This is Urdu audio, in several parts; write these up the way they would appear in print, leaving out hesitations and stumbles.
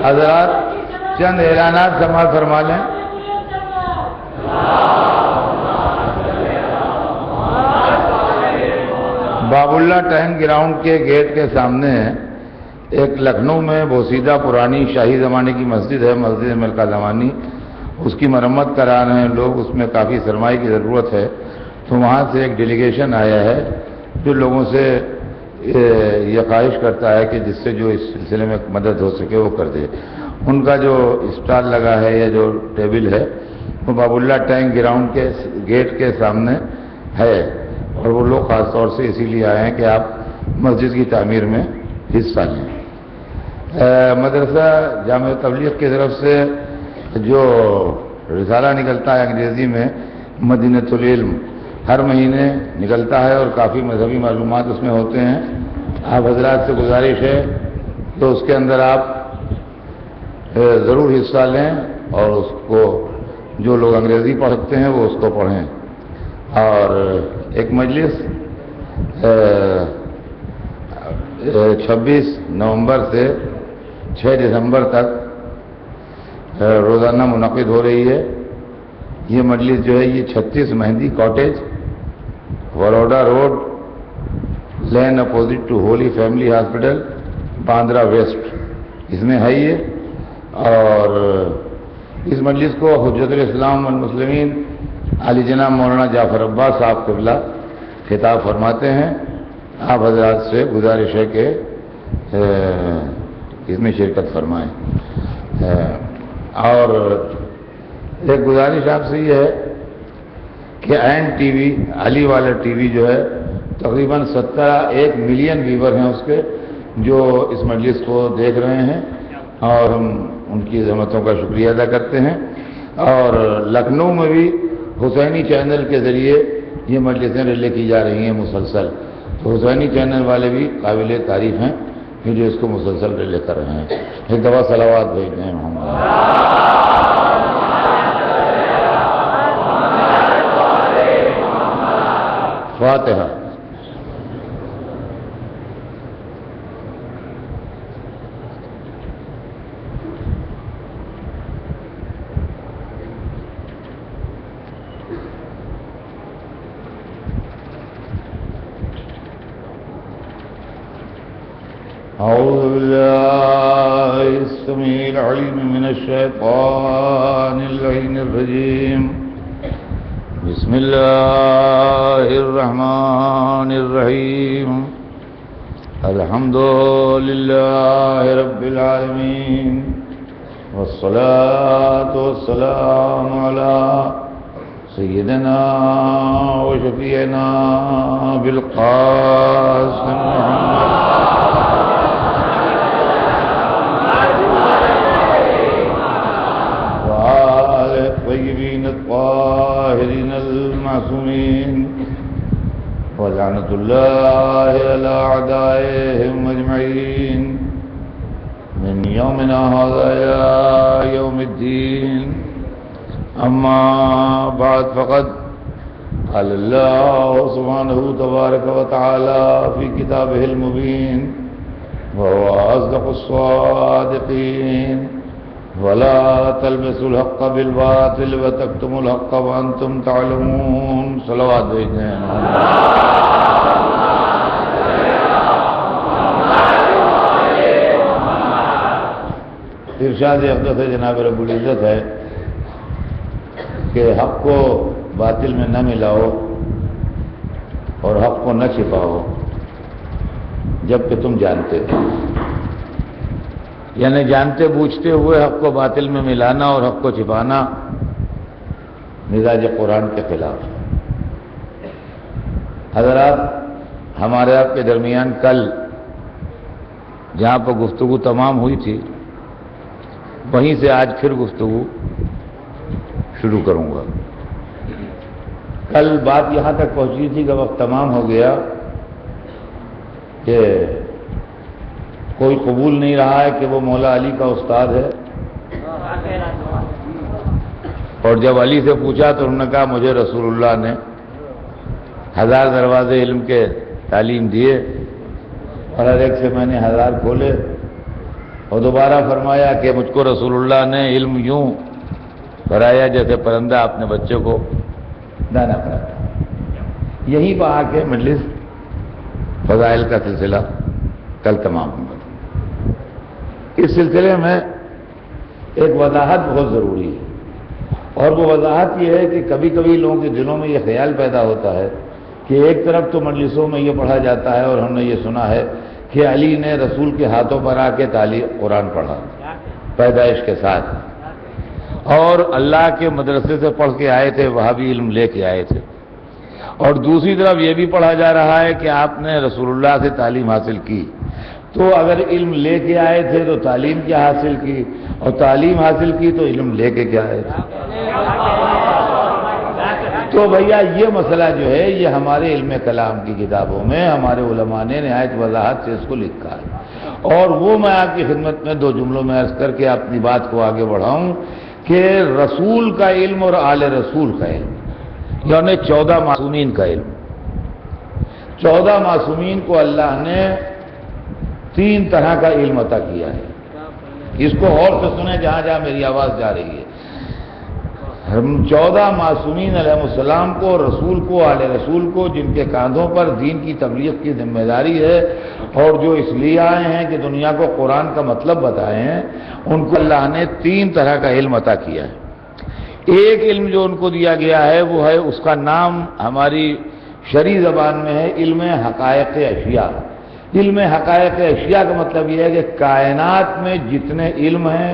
حضرات چند اعلانات سماعت فرما لیں۔ باب اللہ ٹینک گراؤنڈ کے گیٹ کے سامنے ایک لکھنؤ میں بوسیدہ پرانی شاہی زمانے کی مسجد ہے، مسجد ملکہ زمانی، اس کی مرمت کرا رہے ہیں لوگ، اس میں کافی سرمایہ کی ضرورت ہے، تو وہاں سے ایک ڈیلیگیشن آیا ہے جو لوگوں سے یہ خواہش کرتا ہے کہ جس سے جو اس سلسلے میں مدد ہو سکے وہ کر دے۔ ان کا جو اسٹال لگا ہے یا جو ٹیبل ہے وہ باب اللہ ٹینک گراؤنڈ کے گیٹ کے سامنے ہے، اور وہ لوگ خاص طور سے اسی لیے آئے ہیں کہ آپ مسجد کی تعمیر میں حصہ لیں۔ مدرسہ جامع تبلیغ کی طرف سے جو رسالہ نکلتا ہے انگریزی میں مدینۃ العلم، ہر مہینے نکلتا ہے اور کافی مذہبی معلومات اس میں ہوتے ہیں۔ آپ حضرات سے گزارش ہے تو اس کے اندر آپ ضرور حصہ لیں اور اس کو جو لوگ انگریزی پڑھتے ہیں وہ اس کو پڑھیں۔ اور ایک مجلس 26 نومبر سے 6 دسمبر تک روزانہ منعقد ہو رہی ہے۔ یہ مجلس جو ہے یہ 36 Mehndi cottage, Waroda road, lane opposite to holy family hospital, Bandra west, اس میں ہے یہ۔ اور اس مجلس کو حجت الاسلام والمسلمین علی جناب مولانا جعفر عباس صاحب قبلہ خطاب فرماتے ہیں۔ آپ حضرات سے گزارش ہے کہ اس میں شرکت فرمائیں۔ اور ایک گزارش آپ سے یہ ہے کہ این ٹی وی، علی والا ٹی وی جو ہے تقریباً 1 ملین ویور ہیں اس کے، جو اس مجلس کو دیکھ رہے ہیں، اور ہم ان کی زحمتوں کا شکریہ ادا کرتے ہیں۔ اور لکھنؤ میں بھی حسینی چینل کے ذریعے یہ مجلسیں ریلے کی جا رہی ہیں مسلسل، تو حسینی چینل والے بھی قابل تعریف ہیں کہ جو اس کو مسلسل ریلے کر رہے ہیں۔ ایک دفعہ صلوات بھیج دیں محمد۔ فاتحہ۔ أعوذ بالله السميع العليم من الشيطان اللعين الرجيم، بسم الله الرحمن الرحيم، الحمد لله رب العالمين، والصلاة والسلام على سيدنا وشفيعنا بالقاسم محمد الطيبين الطاهرين المعصومين، ولعنة الله على أعدائهم أجمعين من يومنا هذا إلى يوم الدين. أما بعد، فقد قال الله سبحانه تبارك وتعالى في كتابه المبين وهو أصدق الصادقين: ولا تلبسوا الحق بالباطل وتكتموا الحق وانتم تعلمون. صلوات بھیجتے ہیں۔ ارشاد اقدس جناب رب العزت ہے کہ حق کو باطل میں نہ ملاؤ اور حق کو نہ چھپاؤ جبکہ تم جانتے ہو، یعنی جانتے بوجھتے ہوئے حق کو باطل میں ملانا اور حق کو چھپانا مزاج قرآن کے خلاف ہے۔ حضرات، ہمارے آپ کے درمیان کل جہاں پر گفتگو تمام ہوئی تھی وہیں سے آج پھر گفتگو شروع کروں گا۔ کل بات یہاں تک پہنچی تھی کہ وقت تمام ہو گیا کہ کوئی قبول نہیں رہا ہے کہ وہ مولا علی کا استاد ہے، اور جب علی سے پوچھا تو انہوں نے کہا مجھے رسول اللہ نے 1000 دروازے علم کے تعلیم دیے اور ہر ایک سے میں نے 1000 کھولے، اور دوبارہ فرمایا کہ مجھ کو رسول اللہ نے علم یوں کرایا جیسے پرندہ اپنے بچے کو دانا کراتا. یہی پہ آ کے مجلس فضائل کا سلسلہ کل تمام ہوا. اس سلسلے میں ایک وضاحت بہت ضروری ہے، اور وہ وضاحت یہ ہے کہ کبھی کبھی لوگوں کے دلوں میں یہ خیال پیدا ہوتا ہے کہ ایک طرف تو مجلسوں میں یہ پڑھا جاتا ہے اور ہم نے یہ سنا ہے کہ علی نے رسول کے ہاتھوں پر آ کے قرآن پڑھا پیدائش کے ساتھ، اور اللہ کے مدرسے سے پڑھ کے آئے تھے، وہاں بھی علم لے کے آئے تھے. اور دوسری طرف یہ بھی پڑھا جا رہا ہے کہ آپ نے رسول اللہ سے تعلیم حاصل کی. تو اگر علم لے کے آئے تھے تو تعلیم کیا حاصل کی، اور تعلیم حاصل کی تو علم لے کے کیا آئے تھے؟ تو بھیا یہ مسئلہ جو ہے یہ ہمارے علم کلام کی کتابوں میں ہمارے علماء نے نہایت وضاحت سے اس کو لکھا ہے. اور وہ میں آپ کی خدمت میں دو جملوں میں عرض کر کے اپنی بات کو آگے بڑھاؤں کہ رسول کا علم اور آل رسول کا علم، یعنی 14 معصومین کا علم. 14 معصومین کو اللہ نے 3 طرح کا علم عطا کیا ہے. اس کو اور سے سنیں جہاں جہاں میری آواز جا رہی ہے. 14 معصومین علیہ السلام کو، رسول کو، آل رسول کو، جن کے کاندھوں پر دین کی تبلیغ کی ذمہ داری ہے اور جو اس لیے آئے ہیں کہ دنیا کو قرآن کا مطلب بتائے ہیں، ان کو اللہ نے 3 طرح کا علم عطا کیا ہے. ایک علم جو ان کو دیا گیا ہے وہ ہے، اس کا نام ہماری شرعی زبان میں ہے علم حقائق اشیاء. علم حقائق اشیاء کا مطلب یہ ہے کہ کائنات میں جتنے علم ہیں،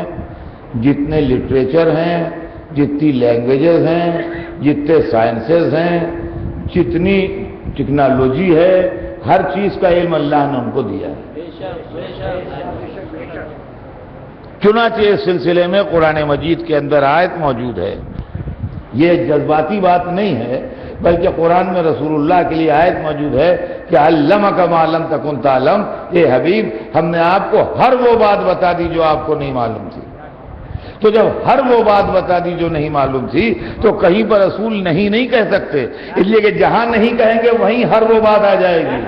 جتنے لٹریچر ہیں، جتنی لینگویجز ہیں، جتنے سائنسز ہیں، جتنی ٹیکنالوجی ہے، ہر چیز کا علم اللہ نے ان کو دیا ہے. چنانچہ اس سلسلے میں قرآن مجید کے اندر آیت موجود ہے. یہ جذباتی بات نہیں ہے بلکہ قرآن میں رسول اللہ کے لیے آیت موجود ہے کہ علمک ما لم تکن تعلم. اے حبیب، ہم نے آپ کو ہر وہ بات بتا دی جو آپ کو نہیں معلوم تھی. تو جب ہر وہ بات بتا دی جو نہیں معلوم تھی تو کہیں پر رسول نہیں کہہ سکتے، اس لیے کہ جہاں نہیں کہیں گے وہیں ہر وہ بات آ جائے گی.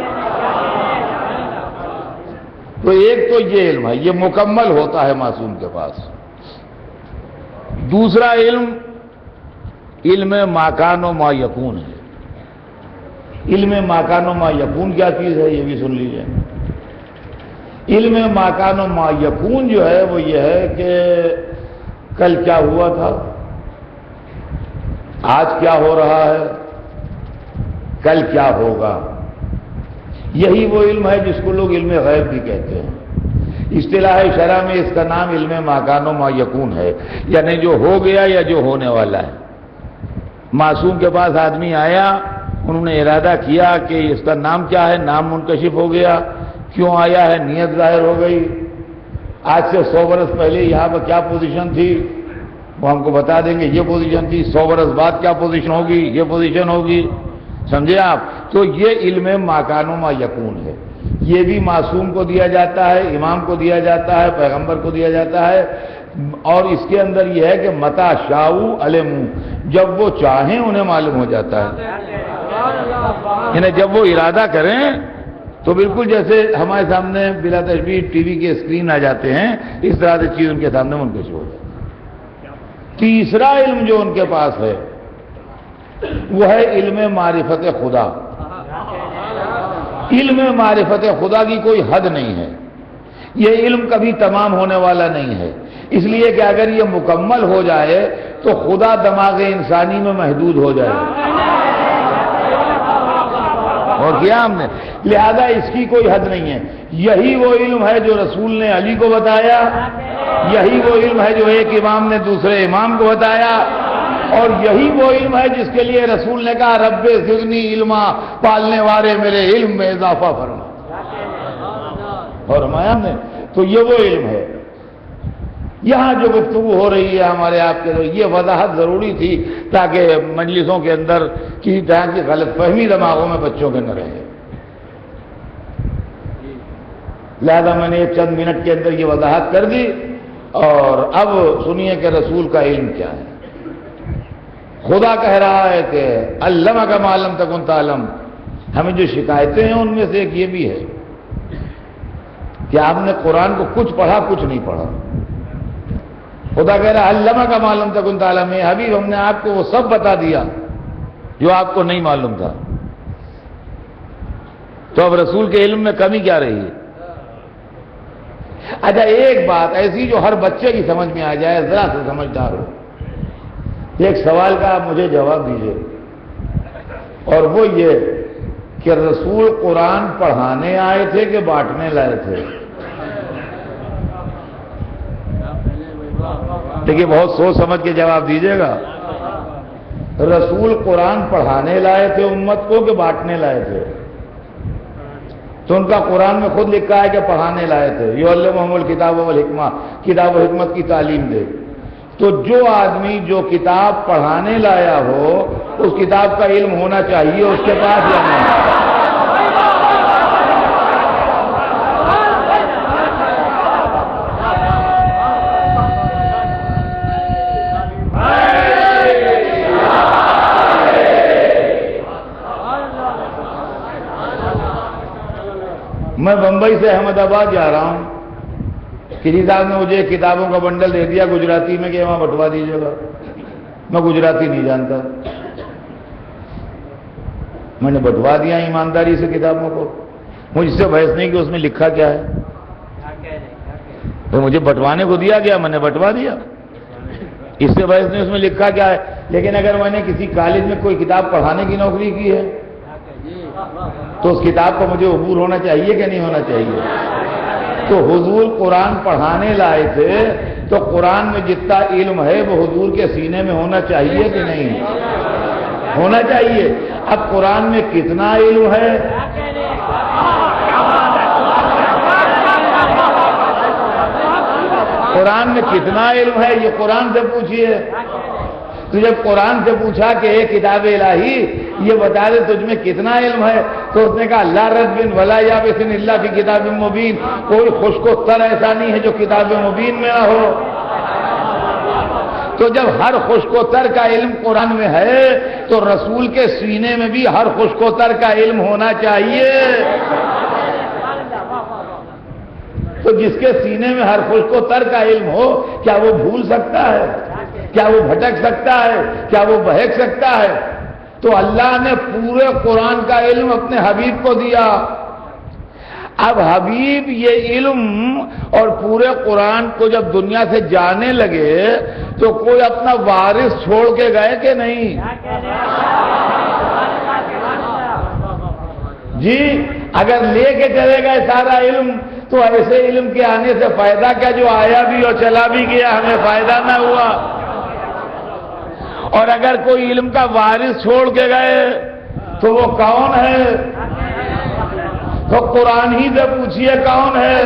تو ایک تو یہ علم ہے، یہ مکمل ہوتا ہے معصوم کے پاس. دوسرا علم ما کان و ما یکون ہے. علم ما کان و ما یکون کیا چیز ہے یہ بھی سن لیجئے. علم ما کان و ما یکون جو ہے وہ یہ ہے کہ کل کیا ہوا تھا، آج کیا ہو رہا ہے، کل کیا ہوگا. یہی وہ علم ہے جس کو لوگ علم غیب بھی کہتے ہیں. اصطلاح شرع میں اس کا نام علم ما کان و ما یکون ہے، یعنی جو ہو گیا یا جو ہونے والا ہے. معصوم کے پاس آدمی آیا، انہوں نے ارادہ کیا کہ اس کا نام کیا ہے، نام منکشف ہو گیا. کیوں آیا ہے، نیت ظاہر ہو گئی. آج سے 100 برس پہلے یہاں پر کیا پوزیشن تھی وہ ہم کو بتا دیں گے، یہ پوزیشن تھی. 100 برس بعد کیا پوزیشن ہوگی، یہ پوزیشن ہوگی. سمجھے آپ؟ تو یہ علم ما کان و ما یکون ہے. یہ بھی معصوم کو دیا جاتا ہے، امام کو دیا جاتا ہے، پیغمبر کو دیا جاتا ہے. اور اس کے اندر یہ ہے کہ متا شاؤ علمو، جب وہ چاہیں انہیں معلوم ہو جاتا ہے. یعنی جب وہ ارادہ کریں تو بالکل جیسے ہمارے سامنے بلا تشبیہ ٹی وی کے اسکرین آ جاتے ہیں، اس طرح سے چیز ان کے سامنے منکشف ہو جاتی ہے. تیسرا علم جو ان کے پاس ہے وہ ہے علم معرفت خدا. علم معرفت خدا کی کوئی حد نہیں ہے. یہ علم کبھی تمام ہونے والا نہیں ہے، اس لیے کہ اگر یہ مکمل ہو جائے تو خدا دماغ انسانی میں محدود ہو جائے گا. اور کیا ہم نے، لہذا اس کی کوئی حد نہیں ہے. یہی وہ علم ہے جو رسول نے علی کو بتایا، یہی وہ علم ہے جو ایک امام نے دوسرے امام کو بتایا، اور یہی وہ علم ہے جس کے لیے رسول نے کہا رب زدنی علما، پالنے والے میرے علم میں اضافہ فرما. اور فرمایا نے تو یہ وہ علم ہے. یہاں جو گفتگو ہو رہی ہے ہمارے آپ کے، یہ وضاحت ضروری تھی تاکہ مجلسوں کے اندر کسی طرح کی غلط فہمی دماغوں میں بچوں کے نہ رہے. لہذا میں نے چند منٹ کے اندر یہ وضاحت کر دی. اور اب سنیے کہ رسول کا علم کیا ہے. خدا کہہ رہا ہے کہ علمک ما لم تکن تعلم. ہمیں جو شکایتیں ہیں ان میں سے ایک یہ بھی ہے کہ آپ نے قرآن کو کچھ پڑھا کچھ نہیں پڑھا. خدا کہہ رہا علمہ کا معلوم تھا کن تعلم، حبیب ہم نے آپ کو وہ سب بتا دیا جو آپ کو نہیں معلوم تھا. تو اب رسول کے علم میں کمی کیا رہی ہے؟ اچھا ایک بات ایسی جو ہر بچے کی سمجھ میں آ جائے، ذرا سے سمجھدار ہو. ایک سوال کا آپ مجھے جواب دیجئے، اور وہ یہ کہ رسول قرآن پڑھانے آئے تھے کہ بانٹنے لائے تھے؟ دیکھیے بہت سوچ سمجھ کے جواب دیجئے گا. رسول قرآن پڑھانے لائے تھے امت کو کہ بانٹنے لائے تھے؟ تو ان کا قرآن میں خود لکھا ہے کہ پڑھانے لائے تھے. یعلمہم الکتاب والحکمہ، کتاب و حکمت کی تعلیم دے. تو جو آدمی جو کتاب پڑھانے لایا ہو اس کتاب کا علم ہونا چاہیے اس کے پاس یا نہیں؟ میں بمبئی سے احمد آباد جا رہا ہوں، کسی صاحب نے مجھے کتابوں کا بنڈل دے دیا گجراتی میں کہ وہاں بٹوا دیجیے گا. میں گجراتی نہیں جانتا، میں نے بٹوا دیا ایمانداری سے کتابوں کو. مجھ سے بحث نہیں کہ اس میں لکھا کیا ہے، تو مجھے بٹوانے کو دیا گیا میں نے بٹوا دیا. اس سے بحث نہیں اس میں لکھا کیا ہے. لیکن اگر میں نے کسی کالج میں کوئی کتاب پڑھانے کی نوکری کی ہے تو اس کتاب کا مجھے عبور ہونا چاہیے کہ نہیں ہونا چاہیے؟ تو حضور قرآن پڑھانے لائے تھے تو قرآن میں جتنا علم ہے وہ حضور کے سینے میں ہونا چاہیے کہ نہیں ہونا چاہیے؟ اب قرآن میں کتنا علم ہے؟ قرآن میں کتنا علم ہے یہ قرآن سے پوچھیے. تو جب قرآن سے پوچھا کہ اے کتاب الہی یہ بتا دے تجھ میں کتنا علم ہے، تو اس نے کہا لا رتب ولا یابس الا فی کتاب مبین، کوئی خشک و تر ایسا نہیں ہے جو کتاب مبین میں نہ ہو. تو جب ہر خشک و تر کا علم قرآن میں ہے تو رسول کے سینے میں بھی ہر خشک و تر کا علم ہونا چاہیے. تو جس کے سینے میں ہر خشک و تر کا علم ہو کیا وہ بھول سکتا ہے؟ کیا وہ بھٹک سکتا ہے؟ کیا وہ بہک سکتا ہے؟ تو اللہ نے پورے قرآن کا علم اپنے حبیب کو دیا. اب حبیب یہ علم اور پورے قرآن کو جب دنیا سے جانے لگے تو کوئی اپنا وارث چھوڑ کے گئے کہ نہیں؟ جی اگر لے کے چلے گئے سارا علم تو ایسے علم کے آنے سے فائدہ کیا جو آیا بھی اور چلا بھی گیا ہمیں فائدہ نہ ہوا. اور اگر کوئی علم کا وارث چھوڑ کے گئے تو وہ کون ہے؟ تو قرآن ہی سے پوچھئے کون ہے.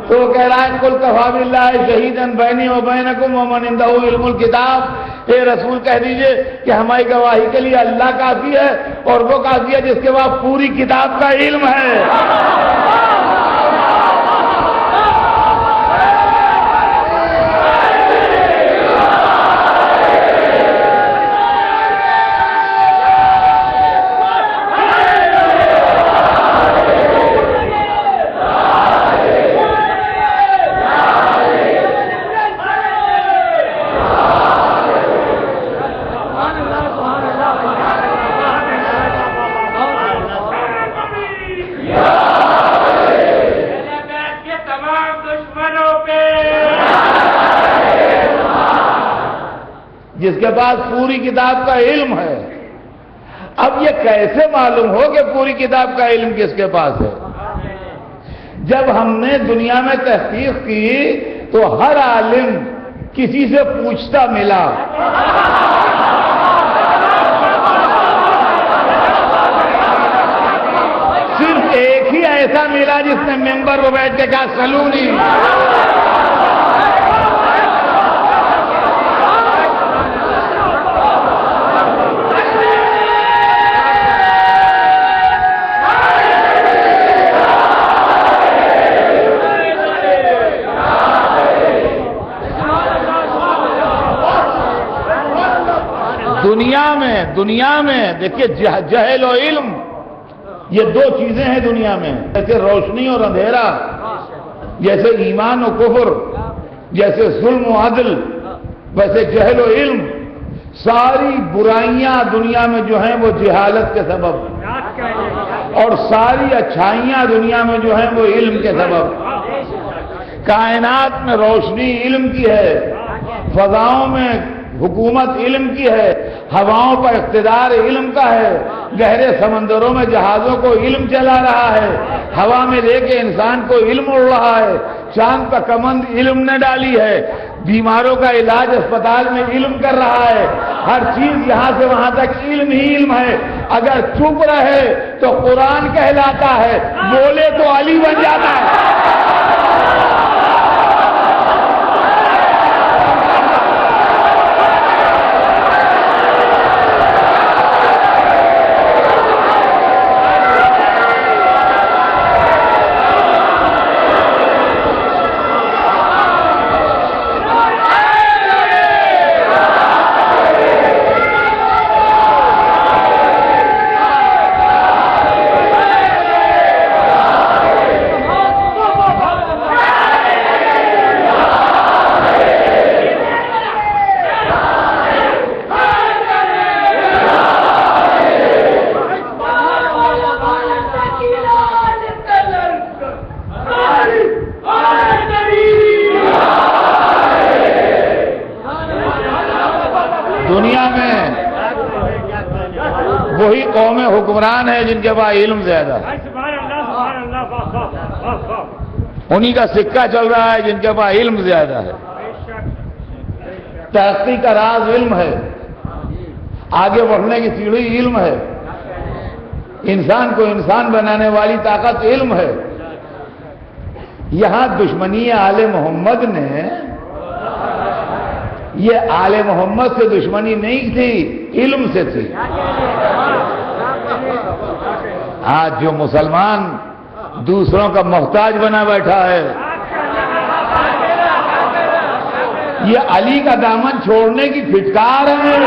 تو وہ کہہ رہا ہے قل کفی باللہ شہیدا بینی و بینکم ومن عندہ علم الکتاب. اے رسول کہہ دیجئے کہ ہماری گواہی کے لیے اللہ کافی ہے اور وہ کافی ہے جس کے بعد پوری کتاب کا علم ہے. جس کے پاس پوری کتاب کا علم ہے. اب یہ کیسے معلوم ہو کہ پوری کتاب کا علم کس کے پاس ہے؟ جب ہم نے دنیا میں تحقیق کی تو ہر عالم کسی سے پوچھتا ملا. صرف ایک ہی ایسا ملا جس نے ممبر پر بیٹھ کے کہا سلونی. دنیا میں دیکھیے جہل و علم یہ دو چیزیں ہیں دنیا میں، جیسے روشنی اور اندھیرا، جیسے ایمان و کفر، جیسے ظلم و عدل، ویسے جہل و علم. ساری برائیاں دنیا میں جو ہیں وہ جہالت کے سبب، اور ساری اچھائیاں دنیا میں جو ہیں وہ علم کے سبب. کائنات میں روشنی علم کی ہے، فضاؤں میں حکومت علم کی ہے، ہواؤں پر اقتدار علم کا ہے، گہرے سمندروں میں جہازوں کو علم چلا رہا ہے، ہوا میں لے کے انسان کو علم اڑ رہا ہے، چاند پر کمند علم نے ڈالی ہے، بیماروں کا علاج اسپتال میں علم کر رہا ہے. ہر چیز یہاں سے وہاں تک علم ہی علم ہے. اگر چپ رہے تو قرآن کہلاتا ہے، بولے تو علی بن جاتا ہے. دنیا میں وہی قوم حکمران ہے جن کے پاس علم زیادہ ہے، انہی کا سکہ چل رہا ہے جن کے پاس علم زیادہ ہے. ترقی کا راز علم ہے، آگے بڑھنے کی سیڑھی علم ہے، انسان کو انسان بنانے والی طاقت علم ہے. یہاں دشمنی آل محمد نے، یہ آل محمد سے دشمنی نہیں تھی، علم سے تھی. آج جو مسلمان دوسروں کا محتاج بنا بیٹھا ہے، یہ علی کا دامن چھوڑنے کی پھٹکار ہے.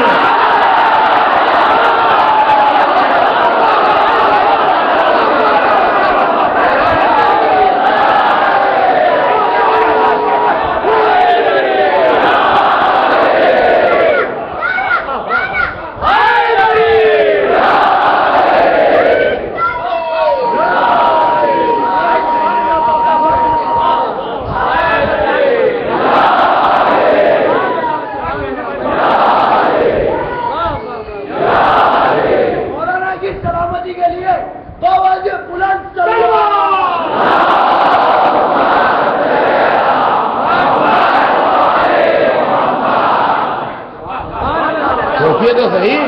سوچئے تو صحیح،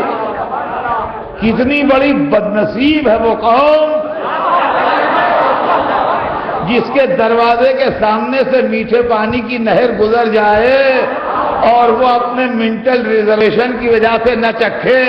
کتنی بڑی بدنصیب ہے وہ قوم جس کے دروازے کے سامنے سے میٹھے پانی کی نہر گزر جائے اور وہ اپنے منٹل ریزرویشن کی وجہ سے نہ چکھے.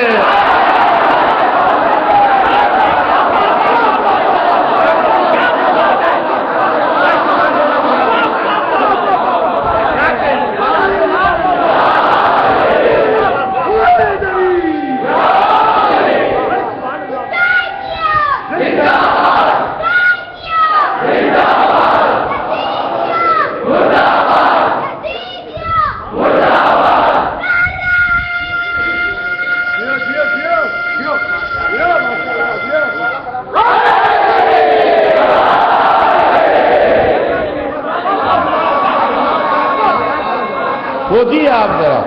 سوچیے آپ ذرا،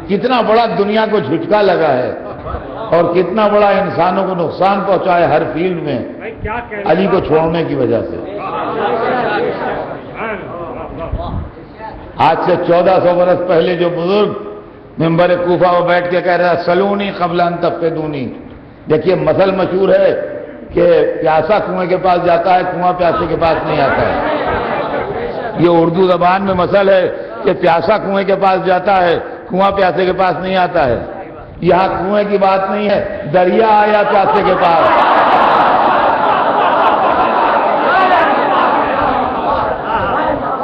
کتنا بڑا دنیا کو جھٹکا لگا ہے اور کتنا بڑا انسانوں کو نقصان پہنچا ہے ہر فیلڈ میں علی کو چھوڑنے کی وجہ سے. آج سے 1400 برس پہلے جو بزرگ ممبر کوفہ میں بیٹھ کے کہہ رہا سلونی قبل ان تفقدونی. دیکھیے مثل مشہور ہے کہ پیاسا کنویں کے پاس جاتا ہے، کنواں پیاسے کے پاس نہیں آتا ہے. یہ اردو زبان میں مثل ہے کہ پیاسا کنویں کے پاس جاتا ہے، کنواں پیاسے کے پاس نہیں آتا ہے. یہاں کنویں کی بات نہیں ہے، دریا آیا پیاسے کے پاس.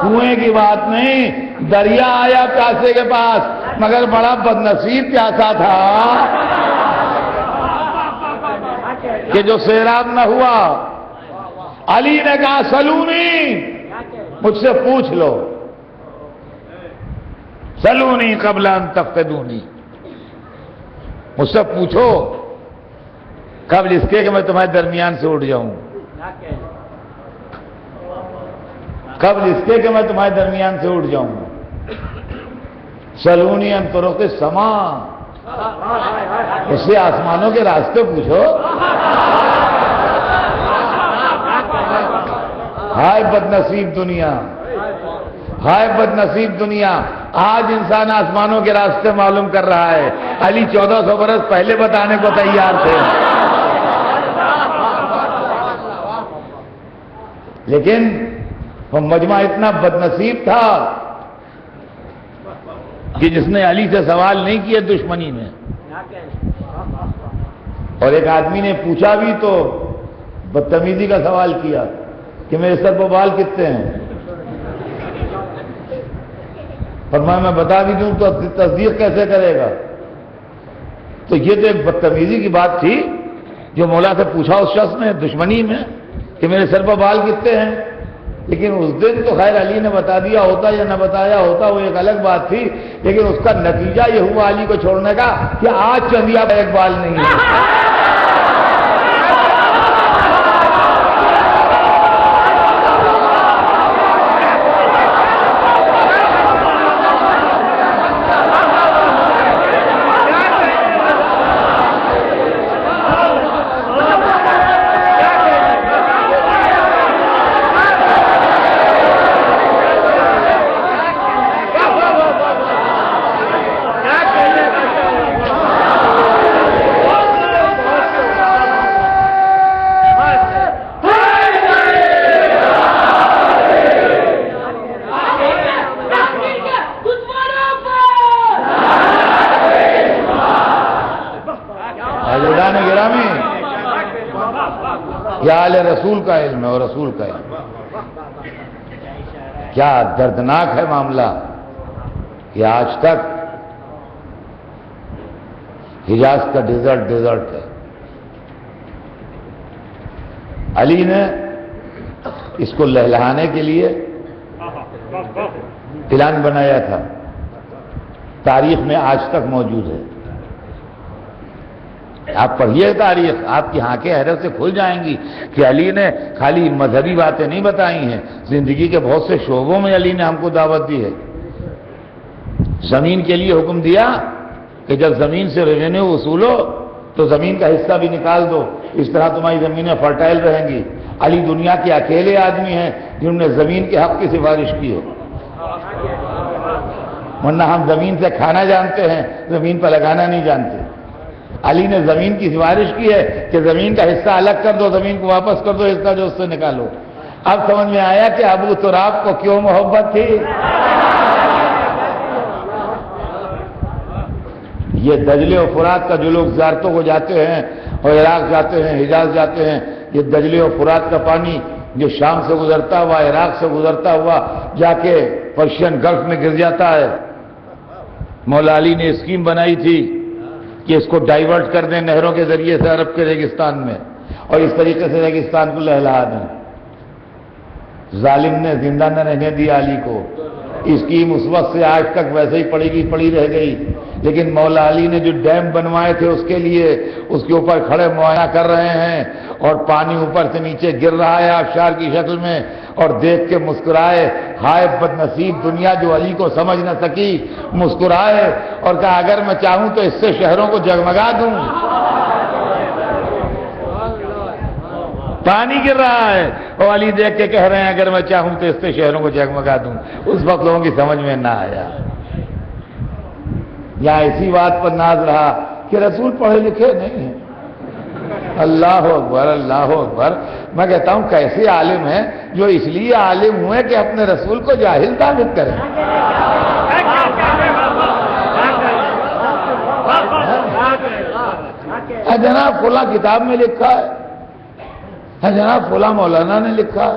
کنویں کی بات نہیں، دریا آیا پیاسے کے پاس، مگر بڑا بدنصیب پیاسا تھا. کہ جو سیراب نہ ہوا، علی نے کہا سلونی، مجھ سے پوچھ لو، سلونی قبل ان تفقدونی، مجھ سے پوچھو قبل اس کے کہ میں تمہارے درمیان سے اٹھ جاؤں، قبل اس کے کہ میں تمہارے درمیان سے اٹھ جاؤں، سلونی ان طرق السما، اس سے آسمانوں کے راستے پوچھو۔ ہائے بد نصیب دنیا، ہائے بد نصیب دنیا، آج انسان آسمانوں کے راستے معلوم کر رہا ہے، علی 1400 برس پہلے بتانے کو تیار تھے، لیکن وہ مجمع اتنا بد نصیب تھا کہ جس نے علی سے سوال نہیں کیے دشمنی میں، اور ایک آدمی نے پوچھا بھی تو بدتمیزی کا سوال کیا کہ میرے سر پہ بال کتنے ہیں، فرمایا میں بتا بھی دوں تو تصدیق کیسے کرے گا؟ تو یہ تو ایک بدتمیزی کی بات تھی جو مولا سے پوچھا اس شخص نے دشمنی میں کہ میرے سر پہ بال کتنے ہیں، لیکن اس دن تو خیر علی نے بتا دیا ہوتا یا نہ بتایا ہوتا وہ ایک الگ بات تھی، لیکن اس کا نتیجہ یہ ہوا علی کو چھوڑنے کا کہ آج چندیا پہ ایک بال نہیں ہے۔ کیا آل رسول کا علم ہے اور رسول کا علم، کیا دردناک ہے معاملہ کہ آج تک حجاز کا ڈیزرٹ ہے۔ علی نے اس کو لہلانے کے لیے پلان بنایا تھا، تاریخ میں آج تک موجود ہے، آپ پڑھیے تاریخ، آپ کی آنکھیں حیرت سے کھل جائیں گی کہ علی نے خالی مذہبی باتیں نہیں بتائی ہیں، زندگی کے بہت سے شعبوں میں علی نے ہم کو دعوت دی ہے۔ زمین کے لیے حکم دیا کہ جب زمین سے ریونیو وصولو تو زمین کا حصہ بھی نکال دو، اس طرح تمہاری زمینیں فرٹائل رہیں گی۔ علی دنیا کے اکیلے آدمی ہیں جنہوں نے زمین کے حق کی سفارش کی ہے، ورنہ ہم زمین سے کھانا جانتے ہیں، زمین پر لگانا نہیں جانتے۔ علی نے زمین کی سفارش کی ہے کہ زمین کا حصہ الگ کر دو، زمین کو واپس کر دو، حصہ جو اس سے نکالو۔ اب سمجھ میں آیا کہ ابو تراب کو کیوں محبت تھی۔ یہ دجلے و فرات کا جو لوگ زیارتوں کو جاتے ہیں اور عراق جاتے ہیں، حجاز جاتے ہیں، یہ دجلے و فرات کا پانی جو شام سے گزرتا ہوا، عراق سے گزرتا ہوا جا کے پرشین گلف میں گر جاتا ہے۔ مولا علی نے اسکیم بنائی تھی کہ اس کو ڈائیورٹ کر دیں نہروں کے ذریعے سے عرب کے ریگستان میں، اور اس طریقے سے ریگستان کو لہلا دیں۔ ظالم نے زندہ نہ رہنے دیا علی کو، اسکیم اس وقت سے آج تک ویسے ہی پڑی رہ گئی، لیکن مولا علی نے جو ڈیم بنوائے تھے اس کے لیے، اس کے اوپر کھڑے معائنہ کر رہے ہیں، اور پانی اوپر سے نیچے گر رہا ہے آبشار کی شکل میں، اور دیکھ کے مسکرائے۔ ہائے بد نصیب دنیا جو علی کو سمجھ نہ سکی، مسکرائے اور کہا اگر میں چاہوں تو اس سے شہروں کو جگمگا دوں۔ پانی گر رہا ہے اور علی دیکھ کے کہہ رہے ہیں اگر میں چاہوں تو اس سے شہروں کو جگمگا دوں۔ اس وقت لوگوں کی سمجھ میں نہ آیا، یا اسی بات پر ناز رہا کہ رسول پڑھے لکھے نہیں ہیں۔ اللہ اکبر، اللہ اکبر۔ میں کہتا ہوں کیسے عالم ہیں جو اس لیے عالم ہوئے کہ اپنے رسول کو جاہل ثابت کریں۔ جناب فلاں کتاب میں لکھا ہے، جناب فلاں مولانا نے لکھا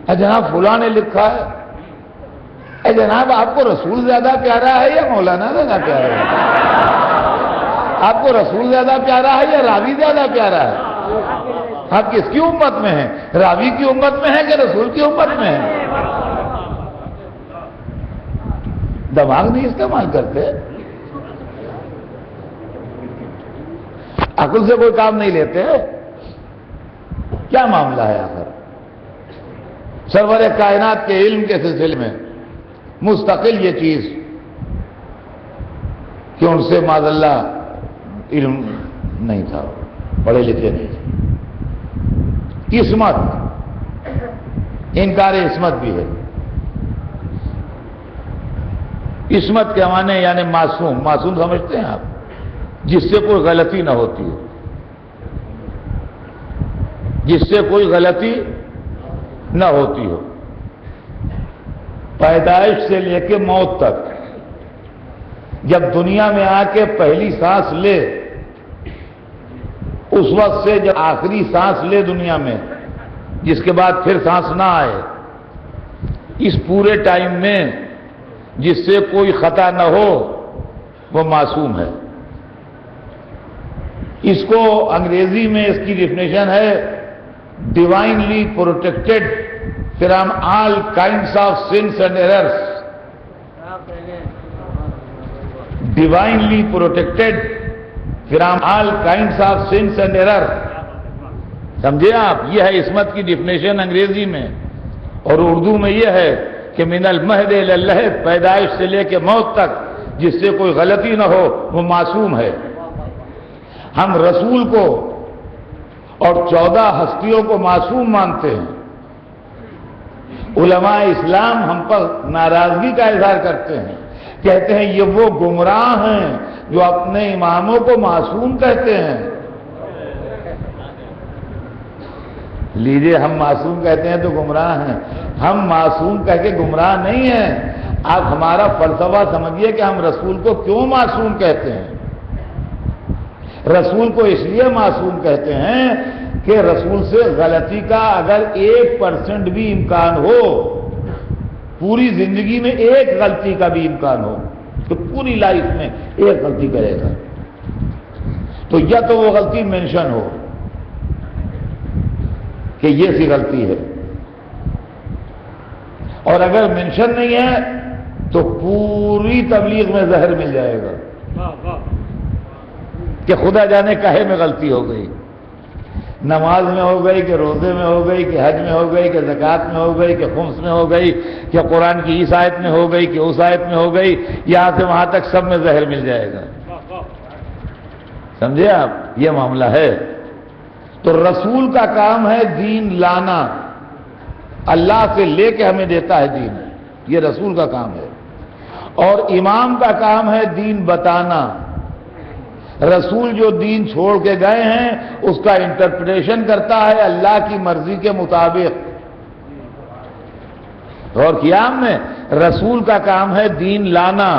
ہے، جناب فلاں نے لکھا ہے، جناب آپ کو رسول زیادہ پیارا ہے یا مولانا زیادہ پیارا ہے؟ آپ کو رسول زیادہ پیارا ہے یا راوی زیادہ پیارا ہے؟ آپ کس کی امت میں ہیں؟ راوی کی امت میں ہے کہ رسول کی امت میں ہے؟ دماغ نہیں استعمال کرتے، عقل سے کوئی کام نہیں لیتے، کیا معاملہ ہے آخر؟ سرور کائنات کے علم کے سلسلے میں مستقل یہ چیز کہ ان سے معاذ اللہ علم نہیں تھا، پڑھے لکھے نہیں تھے۔ عصمت، انکار عصمت بھی ہے۔ عصمت کے معنی یعنی معصوم، معصوم سمجھتے ہیں آپ؟ جس سے کوئی غلطی نہ ہوتی ہو، جس سے کوئی غلطی نہ ہوتی ہو، پیدائش سے لے کے موت تک، جب دنیا میں آ کے پہلی سانس لے اس وقت سے جب آخری سانس لے دنیا میں، جس کے بعد پھر سانس نہ آئے، اس پورے ٹائم میں جس سے کوئی خطا نہ ہو وہ معصوم ہے۔ اس کو انگریزی میں اس کی ڈیفینیشن ہے divinely protected from all kinds of since and errors. Divinely protected from all kinds of since and error. سمجھے آپ؟ یہ ہے عصمت کی ڈیفینیشن انگریزی میں، اور اردو میں یہ ہے کہ من المہد الی اللحد، پیدائش سے لے کے موت تک جس سے کوئی غلطی نہ ہو وہ معصوم ہے۔ ہم رسول کو اور 14 ہستیوں کو معصوم مانتے ہیں۔ علماء اسلام ہم پر ناراضگی کا اظہار کرتے ہیں، کہتے ہیں یہ وہ گمراہ ہیں جو اپنے اماموں کو معصوم کہتے ہیں۔ لیجئے، ہم معصوم کہتے ہیں تو گمراہ ہیں؟ ہم معصوم کہہ کے گمراہ نہیں ہیں۔ آپ ہمارا فلسفہ سمجھیے کہ ہم رسول کو کیوں معصوم کہتے ہیں۔ رسول کو اس لیے معصوم کہتے ہیں کہ رسول سے غلطی کا اگر 1% بھی امکان ہو، پوری زندگی میں ایک غلطی کا بھی امکان ہو، تو پوری لائف میں ایک غلطی کرے گا، تو یا تو وہ غلطی مینشن ہو کہ یہ سی غلطی ہے، اور اگر مینشن نہیں ہے تو پوری تبلیغ میں زہر مل جائے گا کہ خدا جانے کہے میں غلطی ہو گئی، نماز میں ہو گئی کہ روزے میں ہو گئی کہ حج میں ہو گئی کہ زکوٰۃ میں ہو گئی کہ خمس میں ہو گئی کہ قرآن کی اس آیت میں ہو گئی کہ اس آیت میں ہو گئی، یہاں سے وہاں تک سب میں زہر مل جائے گا۔ سمجھے آپ؟ یہ معاملہ ہے۔ تو رسول کا کام ہے دین لانا، اللہ سے لے کے ہمیں دیتا ہے دین، یہ رسول کا کام ہے۔ اور امام کا کام ہے دین بتانا۔ رسول جو دین چھوڑ کے گئے ہیں اس کا انٹرپریٹیشن کرتا ہے اللہ کی مرضی کے مطابق۔ غور کیا ہم نے؟ رسول کا کام ہے دین لانا،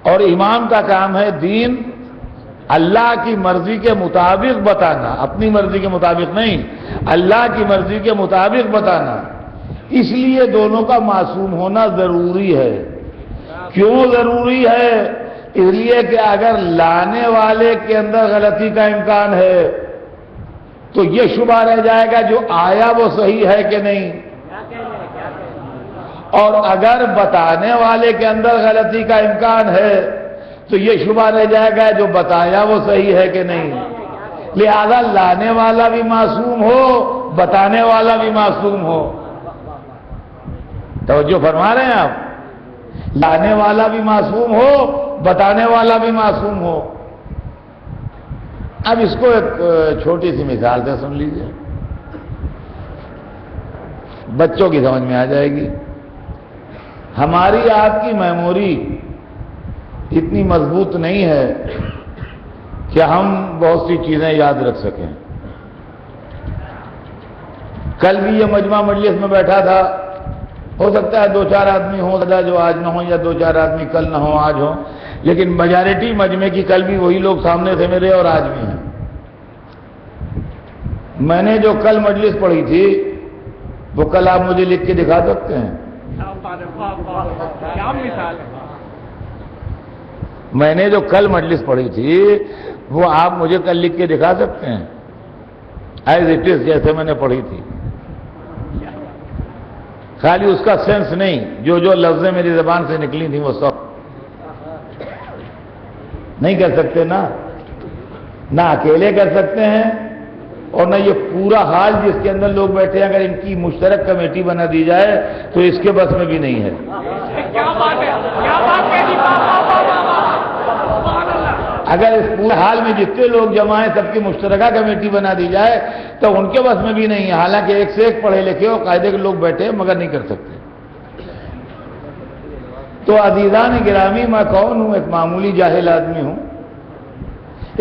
اور امام کا کام ہے دین اللہ کی مرضی کے مطابق بتانا، اپنی مرضی کے مطابق نہیں، اللہ کی مرضی کے مطابق بتانا۔ اس لیے دونوں کا معصوم ہونا ضروری ہے۔ کیوں ضروری ہے؟ اس لیے کہ اگر لانے والے کے اندر غلطی کا امکان ہے تو یہ شبہ رہ جائے گا جو آیا وہ صحیح ہے کہ نہیں، اور اگر بتانے والے کے اندر غلطی کا امکان ہے تو یہ شبہ رہ جائے گا جو بتایا وہ صحیح ہے کہ نہیں۔ لہذا لانے والا بھی معصوم ہو، بتانے والا بھی معصوم ہو۔ توجہ فرما رہے ہیں آپ؟ لانے والا بھی معصوم ہو، بتانے والا بھی معصوم ہو۔ اب اس کو ایک چھوٹی سی مثال سے سن لیجئے، بچوں کی سمجھ میں آ جائے گی۔ ہماری آپ کی میموری اتنی مضبوط نہیں ہے کہ ہم بہت سی چیزیں یاد رکھ سکیں۔ کل بھی یہ مجمع مجلس میں بیٹھا تھا، ہو سکتا ہے 2-4 آدمی ہوں جو آج نہ ہوں، یا 2-4 آدمی کل نہ ہوں آج ہوں، لیکن میجارٹی مجمع کی کل بھی وہی لوگ سامنے تھے میرے اور آج بھی ہیں۔ میں نے جو کل مجلس پڑھی تھی وہ کل آپ مجھے لکھ کے دکھا سکتے ہیں؟ میں نے جو کل مجلس پڑھی تھی وہ آپ مجھے کل لکھ کے دکھا سکتے ہیں ایز اٹ از، جیسے میں نے پڑھی تھی، خالی اس کا سینس نہیں، جو جو لفظیں میری زبان سے نکلی تھیں وہ سب نہیں کر سکتے نا، نہ اکیلے کر سکتے ہیں اور نہ یہ پورا حال جس کے اندر لوگ بیٹھے ہیں، اگر ان کی مشترک کمیٹی بنا دی جائے تو اس کے بس میں بھی نہیں ہے۔ اگر اس پورے حال میں جتنے لوگ جمع ہیں سب کی مشترکہ کمیٹی بنا دی جائے تو ان کے بس میں بھی نہیں ہے، حالانکہ ایک سے ایک پڑھے لکھے اور قاعدے کے لوگ بیٹھے ہیں مگر نہیں کر سکتے۔ تو عزیزان گرامی، میں کون ہوں؟ ایک معمولی جاہل آدمی ہوں۔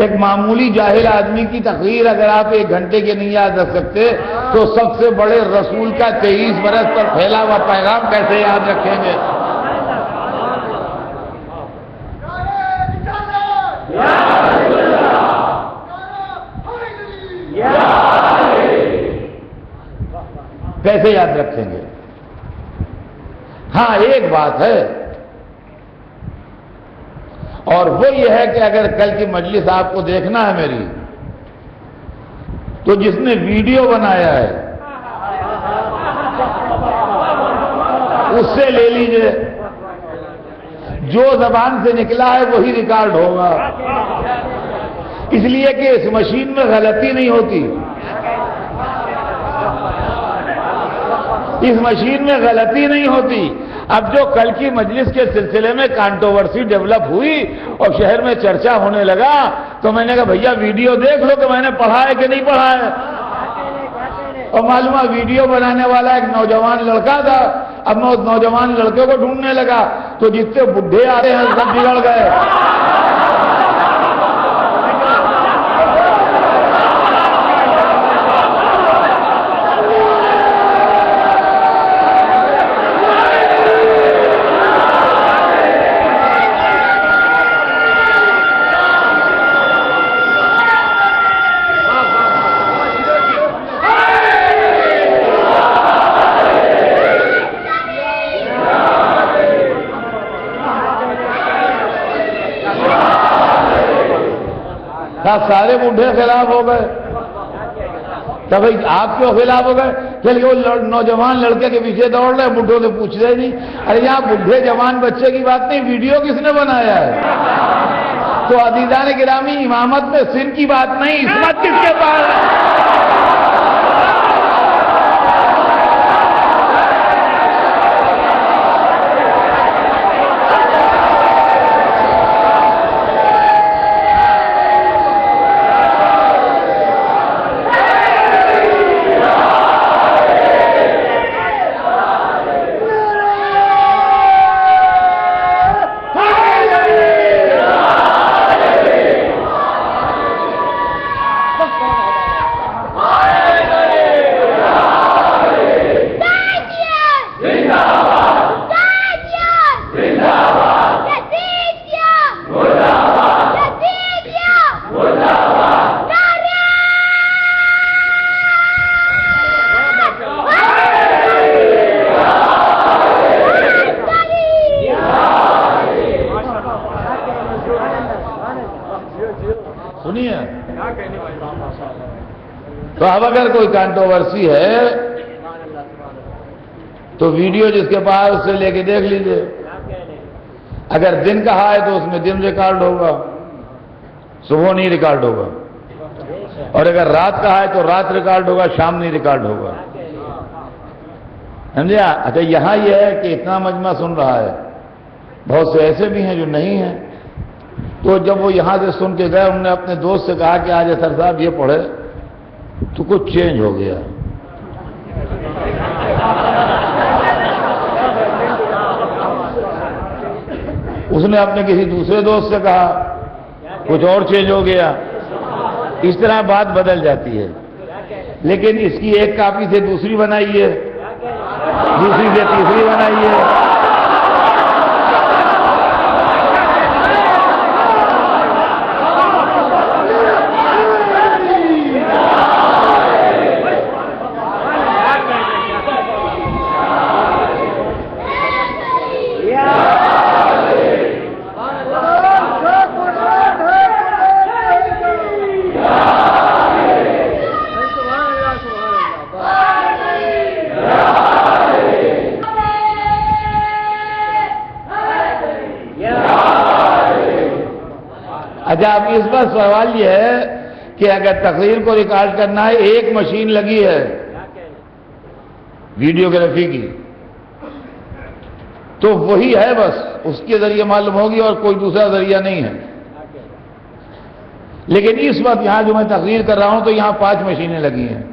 ایک معمولی جاہل آدمی کی تقریر اگر آپ 1 گھنٹے کے نہیں یاد رکھ سکتے تو سب سے بڑے رسول کا 23 برس پر پھیلا ہوا پیغام کیسے یاد رکھیں گے؟ کیسے یاد رکھیں گے؟ ہاں ایک بات ہے، اور وہ یہ ہے کہ اگر کل کی مجلس آپ کو دیکھنا ہے میری، تو جس نے ویڈیو بنایا ہے اس سے لے لیجئے، جو زبان سے نکلا ہے وہی ریکارڈ ہوگا، اس لیے کہ اس مشین میں غلطی نہیں ہوتی، اس مشین میں غلطی نہیں ہوتی۔ اب جو کل کی مجلس کے سلسلے میں کانٹروورسی ڈیولپ ہوئی اور شہر میں چرچا ہونے لگا تو میں نے کہا بھیا ویڈیو دیکھ لو کہ میں نے پڑھا ہے کہ نہیں پڑھا ہے، اور معلوم ہے ویڈیو بنانے والا ایک نوجوان لڑکا تھا۔ اب میں اس نوجوان لڑکے کو ڈھونڈنے لگا تو جتنے بڈھے آ رہے ہیں سب بگڑ گئے۔ سارے بڈھے خلاف ہو گئے، تو بھائی آپ کیوں خلاف ہو گئے؟ چل وہ نوجوان لڑکے کے پیچھے دوڑ رہے، بڈھوں سے پوچھ رہے نہیں۔ ارے یہاں بڈھے جوان بچے کی بات نہیں، ویڈیو کس نے بنایا ہے؟ تو عزیزان گرامی، امامت میں سن کی بات نہیں، عصمت کس کے پاس ہے؟ سنیے، تو اب اگر کوئی کانٹروورسی ہے تو ویڈیو جس کے پاس اس سے لے کے دیکھ لیجئے۔ اگر دن کہا ہے تو اس میں دن ریکارڈ ہوگا، صبح نہیں ریکارڈ ہوگا، اور اگر رات کہا ہے تو رات ریکارڈ ہوگا، شام نہیں ریکارڈ ہوگا۔ سمجھا؟ اچھا یہاں یہ ہے کہ اتنا مجمع سن رہا ہے، بہت سے ایسے بھی ہیں جو نہیں ہیں، تو جب وہ یہاں سے سن کے گئے انہوں نے اپنے دوست سے کہا کہ آج اثر صاحب یہ پڑھے تو کچھ چینج ہو گیا۔ اس نے اپنے کسی دوسرے دوست سے کہا، کچھ اور چینج ہو گیا۔ اس طرح بات بدل جاتی ہے، لیکن اس کی ایک کاپی سے دوسری بنائی ہے، دوسری سے تیسری بنائی ہے۔ اچھا، اب اس پر سوال یہ ہے کہ اگر تقریر کو ریکارڈ کرنا ہے، ایک مشین لگی ہے ویڈیوگرافی کی، تو وہی ہے، بس اس کے ذریعے معلوم ہوگی اور کوئی دوسرا ذریعہ نہیں ہے. لیکن اس وقت یہاں جو میں تقریر کر رہا ہوں تو یہاں 5 مشینیں لگی ہیں.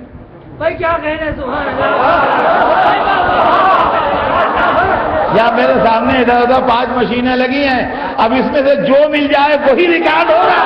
بھائی کیا کہہ رہے ہیں؟ سبحان اللہ. یا میرے سامنے ادھر ادھر 5 مشینیں لگی ہیں. اب اس میں سے جو مل جائے وہی ریکارڈ ہوگا.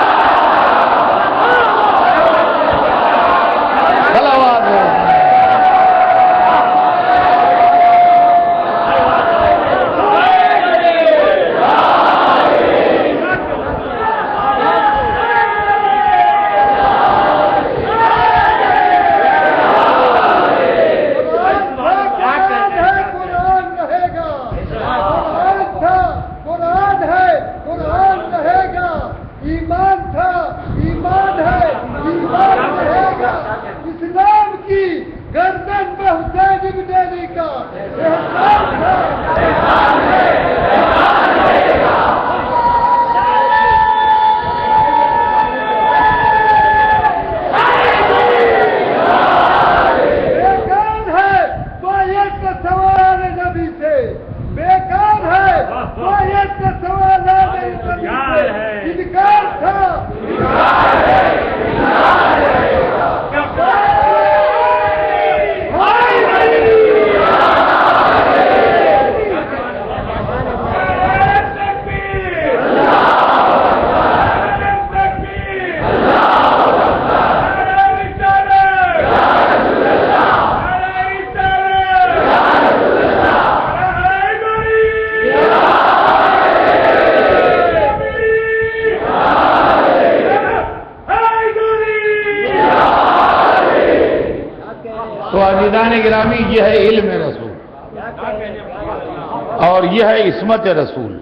گرامی، یہ ہے علم رسول اور یہ ہے عصمت رسول.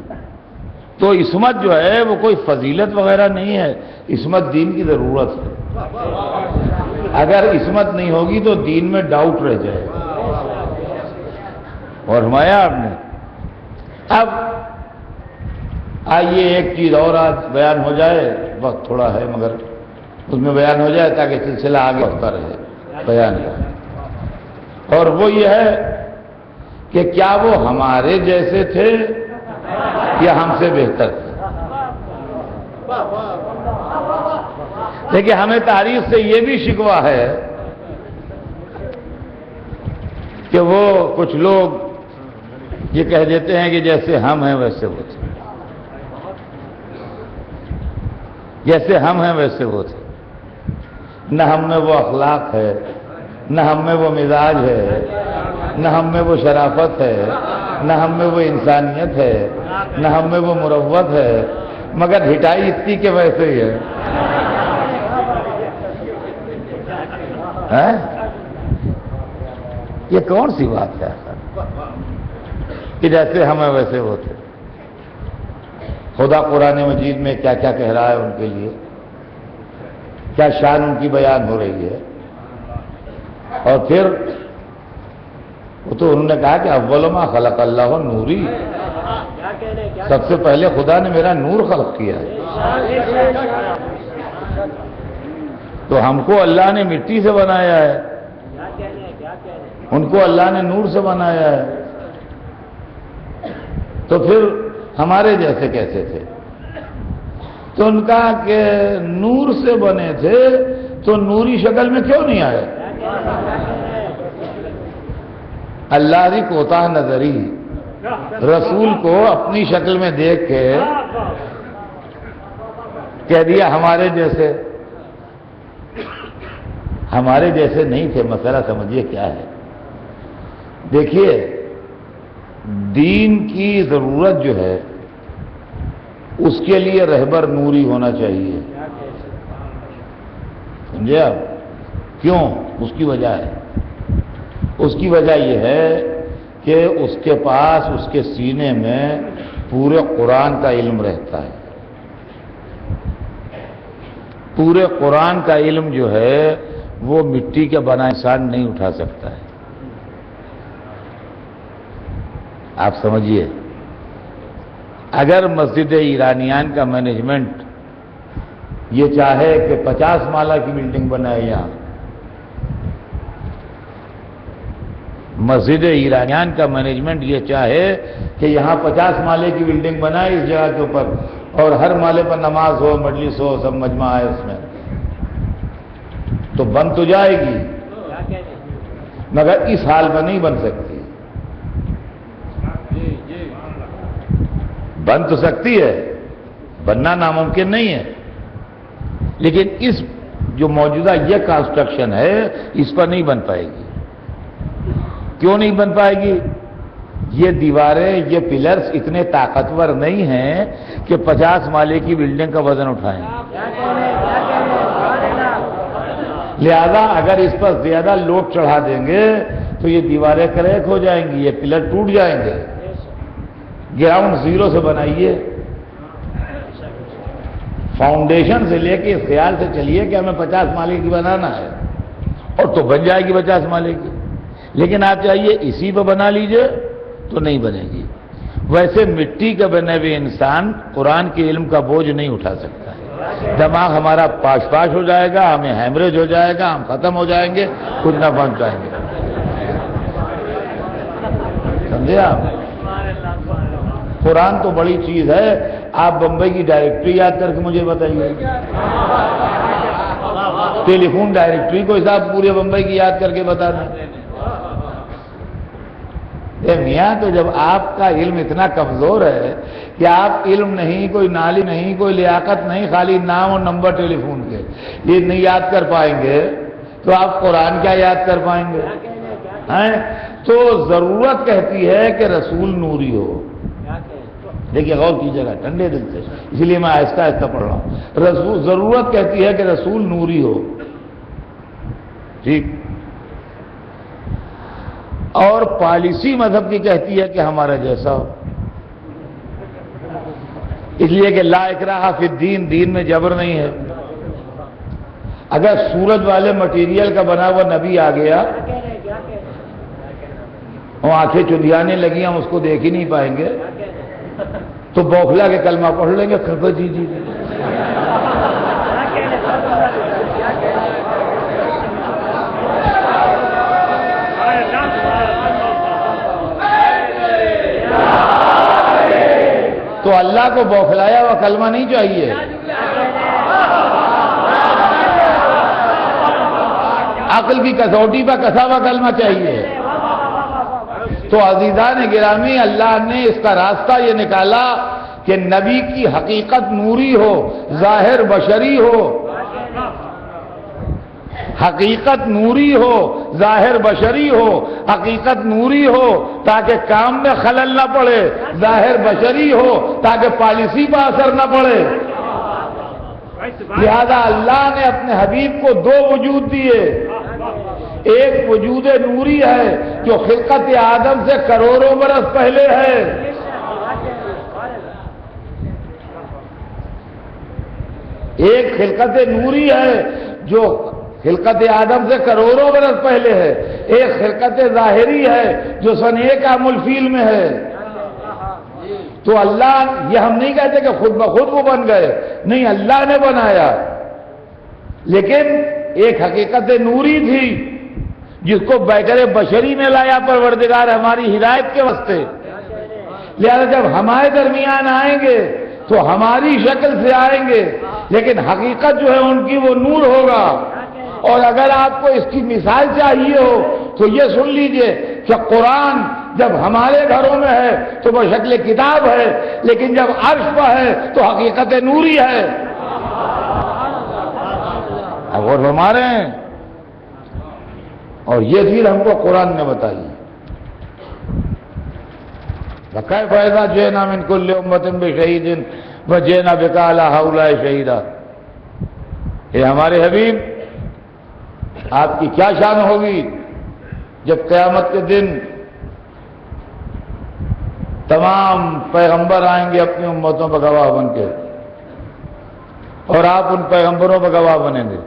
تو عصمت جو ہے وہ کوئی فضیلت وغیرہ نہیں ہے، عصمت دین کی ضرورت ہے. اگر عصمت نہیں ہوگی تو دین میں ڈاؤٹ رہ جائے. اور فرمایا آپ نے. اب آئیے ایک چیز اور آج بیان ہو جائے، وقت تھوڑا ہے مگر اس میں بیان ہو جائے تاکہ سلسلہ آگے بڑھتا رہے بیان کا. اور وہ یہ ہے کہ کیا وہ ہمارے جیسے تھے یا ہم سے بہتر تھے؟ دیکھیں، ہمیں تاریخ سے یہ بھی شکوہ ہے کہ وہ کچھ لوگ یہ کہہ دیتے ہیں کہ جیسے ہم ہیں ویسے وہ تھے، جیسے ہم ہیں ویسے وہ تھے. نہ ہم میں وہ اخلاق ہے، نہ ہم میں وہ مزاج ہے، نہ ہم میں وہ شرافت ہے، نہ ہم میں وہ انسانیت ہے، نہ ہم میں وہ مروت ہے، مگر ہٹائی اتنی کہ ویسے ہی ہے. یہ کون سی بات ہے کہ جیسے ہم ہیں ویسے وہ تھے؟ خدا قرآن مجید میں کیا کیا کہہ رہا ہے ان کے لیے، کیا شان ان کی بیان ہو رہی ہے. اور پھر وہ تو انہوں نے کہا کہ اول ما خلق اللہ نوری، سب سے پہلے خدا نے میرا نور خلق کیا ہے. تو ہم کو اللہ نے مٹی سے بنایا ہے، ان کو اللہ نے نور سے بنایا ہے. تو پھر ہمارے جیسے کیسے تھے؟ تو ان کا کہ نور سے بنے تھے تو نوری شکل میں کیوں نہیں آئے؟ اللہ کی کوتاہ نظری، رسول کو اپنی شکل میں دیکھ کے کہہ دیا ہمارے جیسے. ہمارے جیسے نہیں تھے. مسئلہ سمجھیے کیا ہے. دیکھیے، دین کی ضرورت جو ہے اس کے لیے رہبر نوری ہونا چاہیے. سمجھے آپ؟ کیوں؟ اس کی وجہ ہے. اس کی وجہ یہ ہے کہ اس کے پاس، اس کے سینے میں پورے قرآن کا علم رہتا ہے. پورے قرآن کا علم جو ہے وہ مٹی کے بنا انسان نہیں اٹھا سکتا ہے. آپ سمجھیے، اگر مسجد ایرانیان کا مینجمنٹ یہ چاہے کہ 50 مالہ کی بلڈنگ بنائے یہاں، مسجد ایرانیان کا مینجمنٹ یہ چاہے کہ یہاں 50 مالے کی بلڈنگ بنائے اس جگہ کے اوپر، اور ہر مالے پر نماز ہو، مجلس ہو، سب مجمع ہے اس میں، تو بن تو جائے گی مگر اس حال میں نہیں بن سکتی۔ بن تو سکتی ہے، بننا ناممکن نہیں ہے، لیکن اس جو موجودہ یہ کنسٹرکشن ہے اس پر نہیں بن پائے گی۔ کیوں نہیں بن پائے گی؟ یہ دیواریں، یہ پلرز اتنے طاقتور نہیں ہیں کہ 50 مالے کی بلڈنگ کا وزن اٹھائیں، لہذا اگر اس پر زیادہ لوڈ چڑھا دیں گے تو یہ دیواریں کریک ہو جائیں گی، یہ پلر ٹوٹ جائیں گے۔ گراؤنڈ زیرو سے بنائیے، فاؤنڈیشن سے لے کے اس خیال سے چلیے کہ ہمیں 50 مالے کی بنانا ہے، اور تو بن جائے گی 50 مالے کی، لیکن آپ چاہیے اسی پہ بنا لیجئے تو نہیں بنے گی۔ ویسے مٹی کا بنے ہوئے انسان قرآن کے علم کا بوجھ نہیں اٹھا سکتا، دماغ ہمارا پاش پاش ہو جائے گا، ہمیں ہیمریج ہو جائے گا، ہم ختم ہو جائیں گے، کچھ نہ پہنچ جائیں گے۔ سمجھے آپ؟ قرآن تو بڑی چیز ہے، آپ بمبئی کی ڈائریکٹری یاد کر کے مجھے بتائیے، ٹیلی فون ڈائریکٹری کو حساب پورے بمبئی کی یاد کر کے بتا دیں۔ میاں تو جب آپ کا علم اتنا کمزور ہے کہ آپ علم نہیں، کوئی نالی نہیں، کوئی لیاقت نہیں، خالی نام اور نمبر ٹیلی فون کے یہ نہیں یاد کر پائیں گے تو آپ قرآن کیا یاد کر پائیں گے؟ تو ضرورت کہتی ہے کہ رسول نوری ہو۔ دیکھیے غور کیجیے گا ٹھنڈے دل سے، اس لیے میں آہستہ آہستہ پڑھ رہا ہوں۔ ضرورت کہتی ہے کہ رسول نوری ہو، ٹھیک، اور پالیسی مذہب کی کہتی ہے کہ ہمارا جیسا ہو، اس لیے کہ لا اکراہ فی الدین، دین میں جبر نہیں ہے۔ اگر سورج والے مٹیریل کا بنا ہوا نبی آ گیا، وہ آنکھیں چندیانے لگی، ہم اس کو دیکھ ہی نہیں پائیں گے تو بوکھلا کے کلمہ پڑھ لیں گے، جی جی جی۔ تو اللہ کو بوکھلایا ہوا کلمہ نہیں چاہیے، عقل کی کسوٹی پر کسا ہوا کلمہ چاہیے۔ تو عزیزان گرامی، اللہ نے اس کا راستہ یہ نکالا کہ نبی کی حقیقت نوری ہو، ظاہر بشری ہو، حقیقت نوری ہو، ظاہر بشری ہو، حقیقت نوری ہو تاکہ کام میں خلل نہ پڑے، ظاہر بشری ہو تاکہ پالیسی پر اثر نہ پڑے۔ لہذا اللہ نے اپنے حبیب کو دو وجود دیے، ایک وجود نوری ہے جو خلقت آدم سے کروڑوں برس پہلے ہے، ایک خلقت نوری ہے جو خلقت آدم سے کروڑوں برس پہلے ہے، ایک خلقت ظاہری ہے جو سن 1 عام الفیل میں ہے۔ تو اللہ، یہ ہم نہیں کہتے کہ خود بخود وہ بن گئے، نہیں، اللہ نے بنایا، لیکن ایک حقیقت نوری تھی جس کو بیکر بشری میں لایا پروردگار ہماری ہدایت کے واسطے۔ لہذا جب ہمارے درمیان آئیں گے تو ہماری شکل سے آئیں گے، لیکن حقیقت جو ہے ان کی وہ نور ہوگا۔ اور اگر آپ کو اس کی مثال چاہیے ہو تو یہ سن لیجئے کہ قرآن جب ہمارے گھروں میں ہے تو وہ شکل کتاب ہے، لیکن جب عرش پر ہے تو حقیقت نوری ہے۔ اور ہمارے ہیں، اور یہ چیز ہم کو قرآن نے بتائی۔ وَكَيْفَ إِذَا جِئْنَا مِنْ كُلِّ أُمَّةٍ بِشَهِيدٍ وَجِئْنَا بِكَ عَلَىٰ هَؤُلَاءِ شَهِيدًا۔ اے ہمارے حبیب، آپ کی کیا شان ہوگی جب قیامت کے دن تمام پیغمبر آئیں گے اپنی امتوں پر گواہ بن کے، اور آپ ان پیغمبروں پر گواہ بنیں گے۔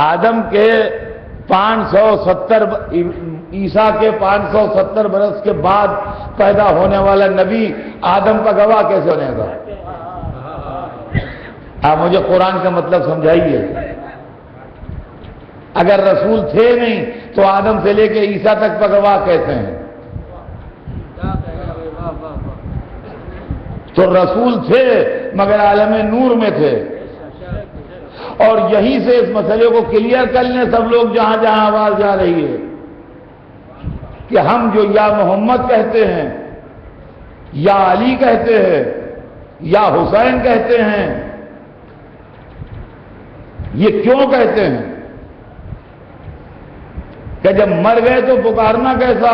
آدم کے 570 عیسیٰ کے 570 برس کے بعد پیدا ہونے والا نبی آدم کا گواہ کیسے بنے گا؟ آپ مجھے قرآن کا مطلب سمجھائیے. اگر رسول تھے نہیں تو آدم سے لے کے عیسیٰ تک پر گواہ کیسے ہیں؟ تو رسول تھے مگر عالم نور میں تھے. اور یہیں سے اس مسئلے کو کلیئر کر لیں سب لوگ جہاں جہاں آواز جا رہی ہے کہ ہم جو یا محمد کہتے ہیں یا علی کہتے ہیں یا حسین کہتے ہیں، یہ کیوں کہتے ہیں؟ کہ جب مر گئے تو پکارنا کیسا؟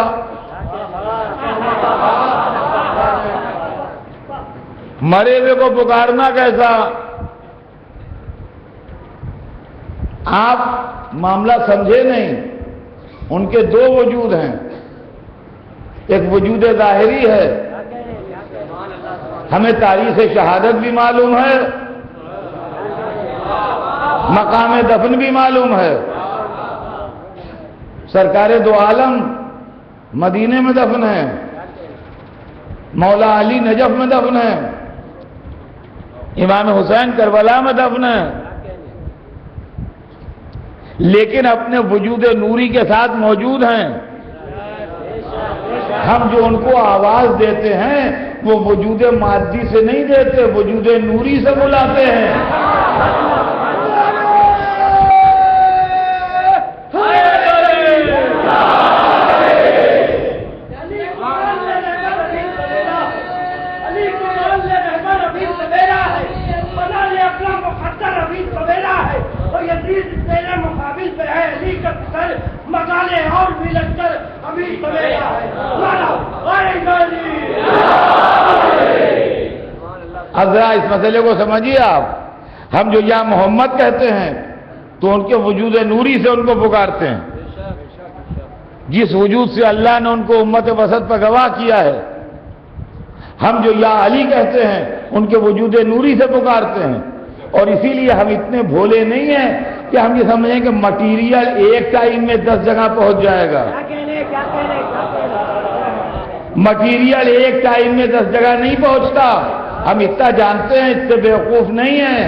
مرے ہوئے کو پکارنا کیسا؟ آپ معاملہ سمجھے نہیں. ان کے دو وجود ہیں. ایک وجود ظاہری ہے، ہمیں تاریخ شہادت بھی معلوم ہے، مقام دفن بھی معلوم ہے. سرکار دو عالم مدینے میں دفن ہے، مولا علی نجف میں دفن ہے، امام حسین کربلا میں دفن ہے، لیکن اپنے وجود نوری کے ساتھ موجود ہیں. ہم جو ان کو آواز دیتے ہیں وہ وجود مادی سے نہیں دیتے، وجود نوری سے بلاتے ہیں. اب ذرا اس مسئلے کو سمجھیے آپ. ہم جو یا محمد کہتے ہیں تو ان کے وجود نوری سے ان کو پکارتے ہیں، جس وجود سے اللہ نے ان کو امت وسط پر گواہ کیا ہے. ہم جو یا علی کہتے ہیں ان کے وجود نوری سے پکارتے ہیں. اور اسی لیے ہم اتنے بھولے نہیں ہیں کہ ہم یہ سمجھیں کہ مٹیریل ایک ٹائم میں 10 جگہ پہنچ جائے گا. مٹیریل ایک ٹائم میں 10 جگہ نہیں پہنچتا. ہم اتنا جانتے ہیں، اس سے بیوقوف نہیں ہیں.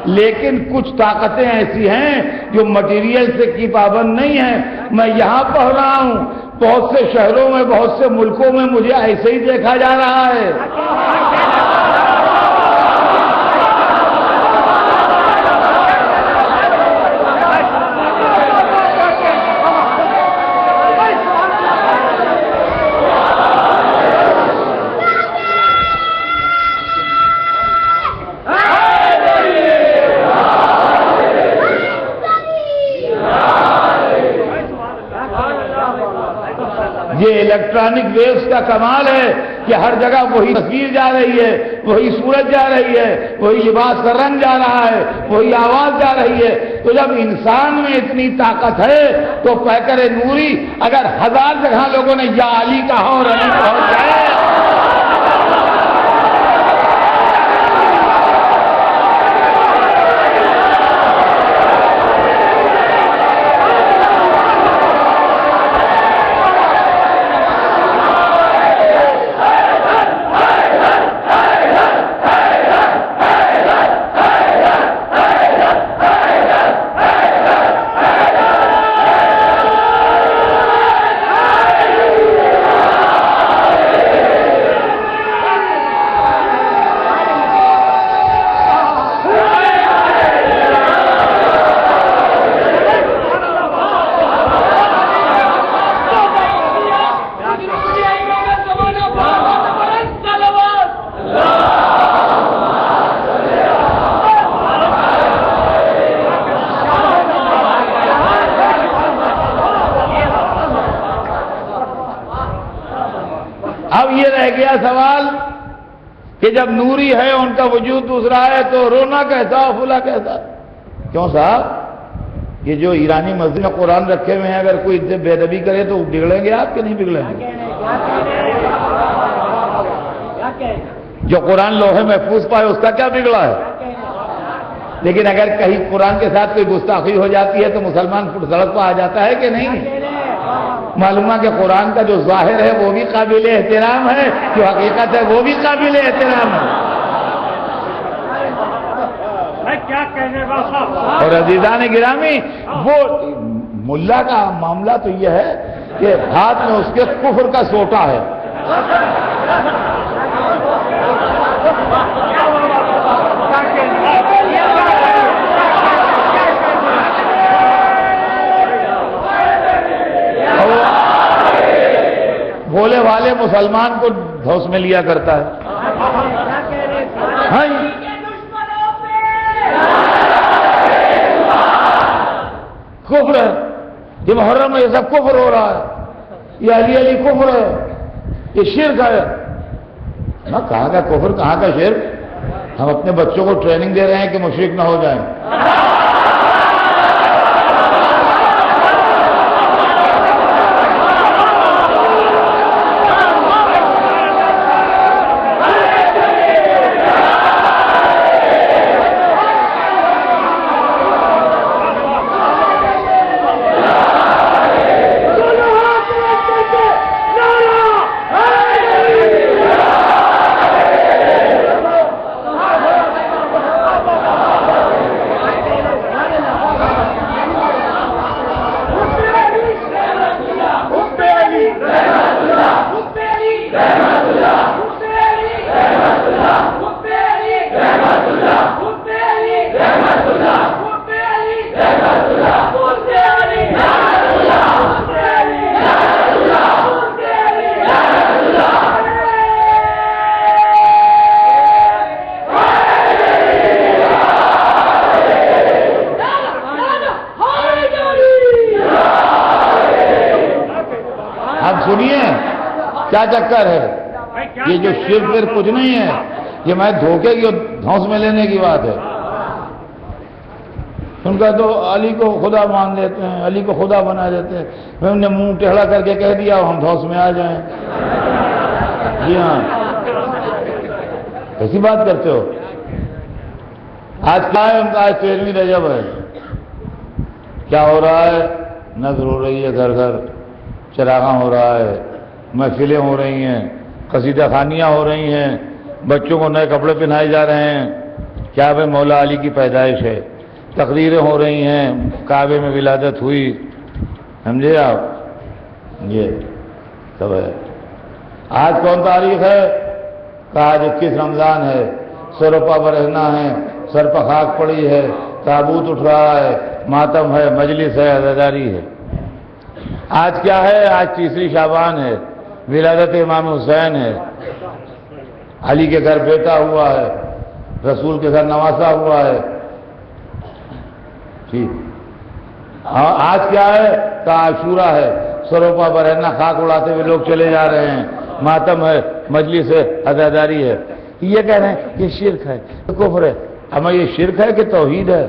لیکن کچھ طاقتیں ایسی ہیں جو مٹیریل سے کی پابند نہیں ہیں. میں یہاں پڑھ رہا ہوں، بہت سے شہروں میں، بہت سے ملکوں میں مجھے ایسے ہی دیکھا جا رہا ہے. یہ الیکٹرانک ویوز کا کمال ہے کہ ہر جگہ وہی تصویر جا رہی ہے، وہی صورت جا رہی ہے، وہی لباس کا رنگ جا رہا ہے، وہی آواز جا رہی ہے. تو جب انسان میں اتنی طاقت ہے تو پیکر نوری اگر 1000 جگہ لوگوں نے یا علی کہا اور علی پہنچ جائے. اب یہ رہ گیا سوال کہ جب نوری ہے ان کا وجود دوسرا ہے تو رونا کیسا، پھولا کیسا؟ کیوں صاحب؟ یہ جو ایرانی مسجد میں قرآن رکھے ہوئے ہیں، اگر کوئی ان سے بے ادبی کرے تو بگڑیں گے آپ کہ نہیں بگڑیں گے؟ جو قرآن لوہے محفوظ پائے اس کا کیا بگڑا ہے؟ لیکن اگر کہیں قرآن کے ساتھ کوئی گستاخی ہو جاتی ہے تو مسلمان سڑک پر آ جاتا ہے کہ نہیں؟ معلوم ہے کہ قرآن کا جو ظاہر ہے وہ بھی قابل احترام ہے، جو حقیقت ہے وہ بھی قابل احترام ہے. اور عزیزان گرامی، وہ ملا کا معاملہ تو یہ ہے کہ ہاتھ میں اس کے کفر کا سوٹا ہے. بھولے والے مسلمان کو دھوس میں لیا کرتا ہے. ہاں کفر ہے، یہ محرم میں یہ سب کفر ہو رہا ہے، یہ علی علی کفر ہے، یہ شرک ہے. نا کہاں کا کفر، کہاں کا شرک؟ ہم اپنے بچوں کو ٹریننگ دے رہے ہیں کہ مشرک نہ ہو جائیں. سنیے کیا چکر ہے، یہ جو شرک پھر کچھ نہیں ہے، یہ میں دھوکے کی اور دھونس میں لینے کی بات ہے. ان کا تو علی کو خدا مان لیتے ہیں، علی کو خدا بنا دیتے ہیں. میں انہیں منہ ٹیڑھا کر کے کہہ دیا ہم دھونس میں آ جائیں. جی ہاں، ایسی بات کرتے ہو. آج کیا ہے ان کا؟ آج 13ویں رجب ہے. کیا ہو رہا ہے؟ نظر ہو رہی ہے، گھر گھر چراغاں ہو رہا ہے، محفلیں ہو رہی ہیں، قصیدہ خوانیاں ہو رہی ہیں، بچوں کو نئے کپڑے پہنائے جا رہے ہیں. کیا بھائی مولا علی کی پیدائش ہے، تقریریں ہو رہی ہیں، کعبے میں ولادت ہوئی. سمجھے آپ؟ یہ سب ہے. آج کون تاریخ ہے؟ کہ آج 21 رمضان ہے. سروپا برہنا ہے، سر پر خاک پڑی ہے، تابوت اٹھ رہا ہے، ماتم ہے، مجلس ہے، عزاداری ہے. آج کیا ہے؟ آج 30 شعبان ہے، ولادت امام حسین ہے. علی کے گھر بیٹا ہوا ہے، رسول کے گھر نواسا ہوا ہے. ٹھیک. آج کیا ہے؟ کہ عاشورہ ہے، سروپا برہنا خاک اڑاتے ہوئے لوگ چلے جا رہے ہیں، ماتم ہے، مجلس ہے، عزاداری ہے. یہ کہہ رہے ہیں یہ شرک ہے، یہ کفر ہے. ہمیں یہ شرک ہے کہ توحید ہے؟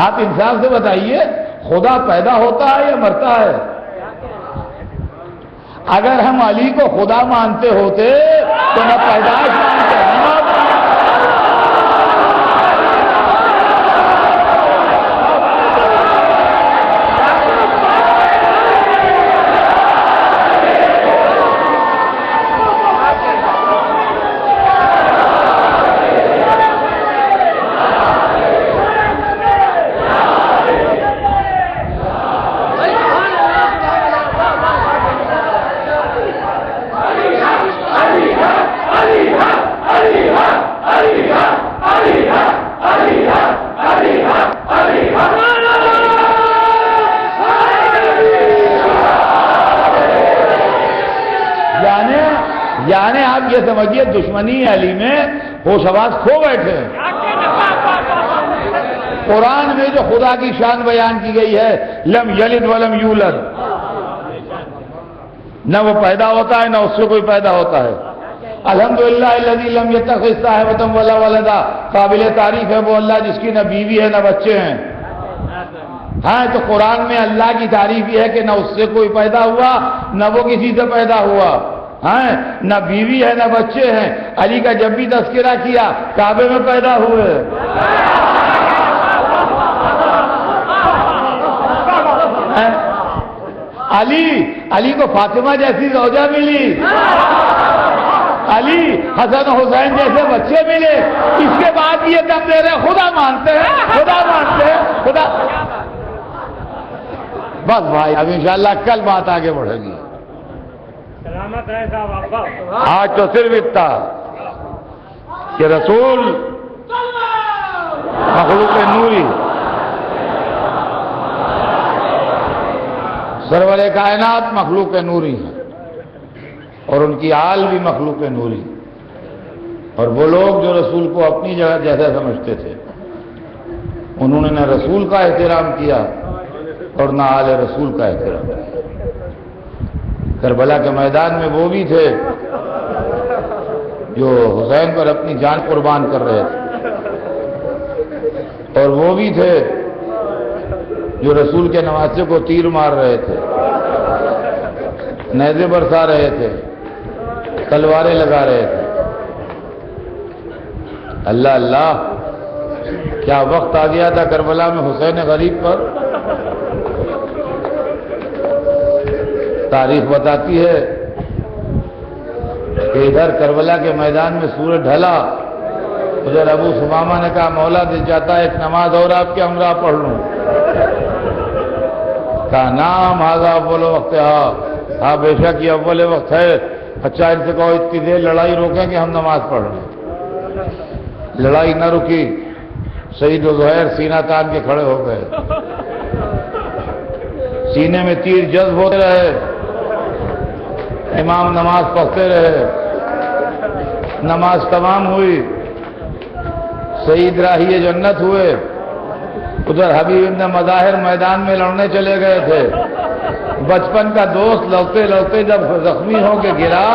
آپ انصاف سے بتائیے، خدا پیدا ہوتا ہے یا مرتا ہے؟ اگر ہم علی کو خدا مانتے ہوتے تو نہ پیدائش مانتے. یعنی آپ یہ سمجھیے دشمنی علی میں ہوش حواس کھو بیٹھے. قرآن میں جو خدا کی شان بیان کی گئی ہے، لم یلد ولم یولد، نہ وہ پیدا ہوتا ہے نہ اس سے کوئی پیدا ہوتا ہے. الحمدللہ الذی لم یتخذ صاحبۃ ولا ولدا، قابل تعریف ہے وہ اللہ جس کی نہ بیوی ہے نہ بچے ہیں. ہاں، تو قرآن میں اللہ کی تعریف یہ ہے کہ نہ اس سے کوئی پیدا ہوا نہ وہ کسی سے پیدا ہوا. ہاں، نہ بیوی ہے نہ بچے ہیں. علی کا جب بھی تذکرہ کیا کعبے میں پیدا ہوئے. علی کو فاطمہ جیسی زوجہ ملی. علی حسن حسین جیسے بچے ملے، اس کے بعد یہ دم دے رہے خدا مانتے ہیں، خدا مانتے ہیں، خدا. بس بھائی اب انشاءاللہ کل بات آگے بڑھے گی. سلامت ہے صاحب آپ. آج تو صرف اتنا کہ رسول مخلوق نوری، سرور کائنات مخلوق نوری ہیں، اور ان کی آل بھی مخلوق نوری. اور وہ لوگ جو رسول کو اپنی جگہ جیسا سمجھتے تھے، انہوں نے نہ رسول کا احترام کیا اور نہ آل رسول کا احترام کیا. کربلا کے میدان میں وہ بھی تھے جو حسین پر اپنی جان قربان کر رہے تھے، اور وہ بھی تھے جو رسول کے نواسے کو تیر مار رہے تھے، نیزے برسا رہے تھے، تلواریں لگا رہے تھے. اللہ اللہ، کیا وقت آ گیا تھا کربلا میں حسین غریب پر. تاریخ بتاتی ہے کہ ادھر کربلا کے میدان میں سورج ڈھلا، ادھر ابو سمامہ نے کہا مولا دل چاہتا ہے ایک نماز اور آپ کے ہمراہ پڑھ لوں. کہا نام حاضر اول وقت ہے. ہاں بے شک یہ اول وقت ہے. اچھا ان سے کہو اتنی دیر لڑائی روکیں کہ ہم نماز پڑھ لیں. لڑائی نہ رکی، سعید و زہیر سینہ تان کے کھڑے ہو گئے، سینے میں تیر جذب ہوتے رہے، امام نماز پڑھتے رہے. نماز تمام ہوئی، سعید راہی جنت ہوئے، ادھر حبیب ابن مظاہر میدان میں لڑنے چلے گئے تھے. بچپن کا دوست لڑتے لڑتے جب زخمی ہو کے گرا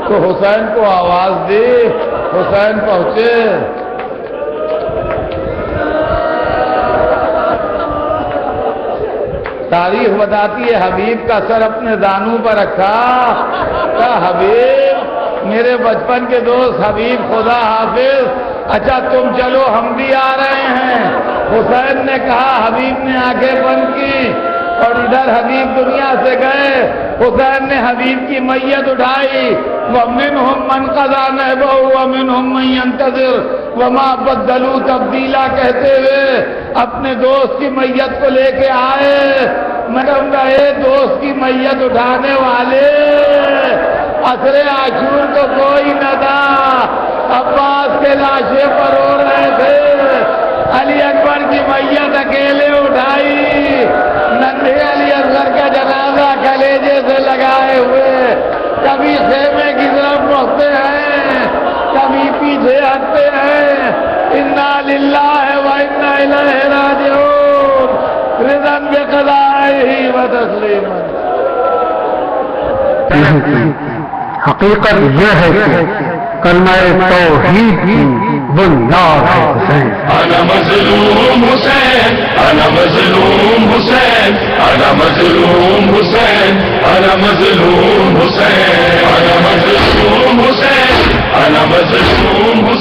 تو حسین کو آواز دی، حسین پہنچے. تاریخ بتاتی ہے حبیب کا سر اپنے دانوں پر رکھا. کہا حبیب میرے بچپن کے دوست، حبیب خدا حافظ، اچھا تم چلو ہم بھی آ رہے ہیں. حسین نے کہا، حبیب نے آنکھیں بند کی اور ادھر حبیب دنیا سے گئے. حسین نے حبیب کی میت اٹھائی. وَمِنْهُمْ مَنْ قَضَىٰ نَحْبَهُ وَمِنْهُمْ مَنْ يَنْتَظِرُ وَمَا بَدَّلُوا تَبْدِيلًا کہتے ہوئے اپنے دوست کی میت کو لے کے آئے. میں کہوں گا اے دوست کی میت اٹھانے والے، عصر عاشور کو کوئی نہ تھا، عباس کے لاشیں پر رو رہے تھے، علی اکبر کی میت اکیلے اٹھائی. ننھے علی اصغر کا جنازہ کلیجے سے لگائے ہوئے، کبھی خیمے کی طرف بڑھتے ہیں، کبھی پیچھے ہٹتے ہیں. انا للہ و انا الیہ راجعون، رضا بقضائہ و تسلیما. حقیقت یہ ہے کہ کلمہ توحید کی بنیاد ہے حسین. انا مظلوم حسین، انا مظلوم حسین، انا مظلوم حسین، انا مظلوم حسین، انا مظلوم حسین، انا مظلوم حسین.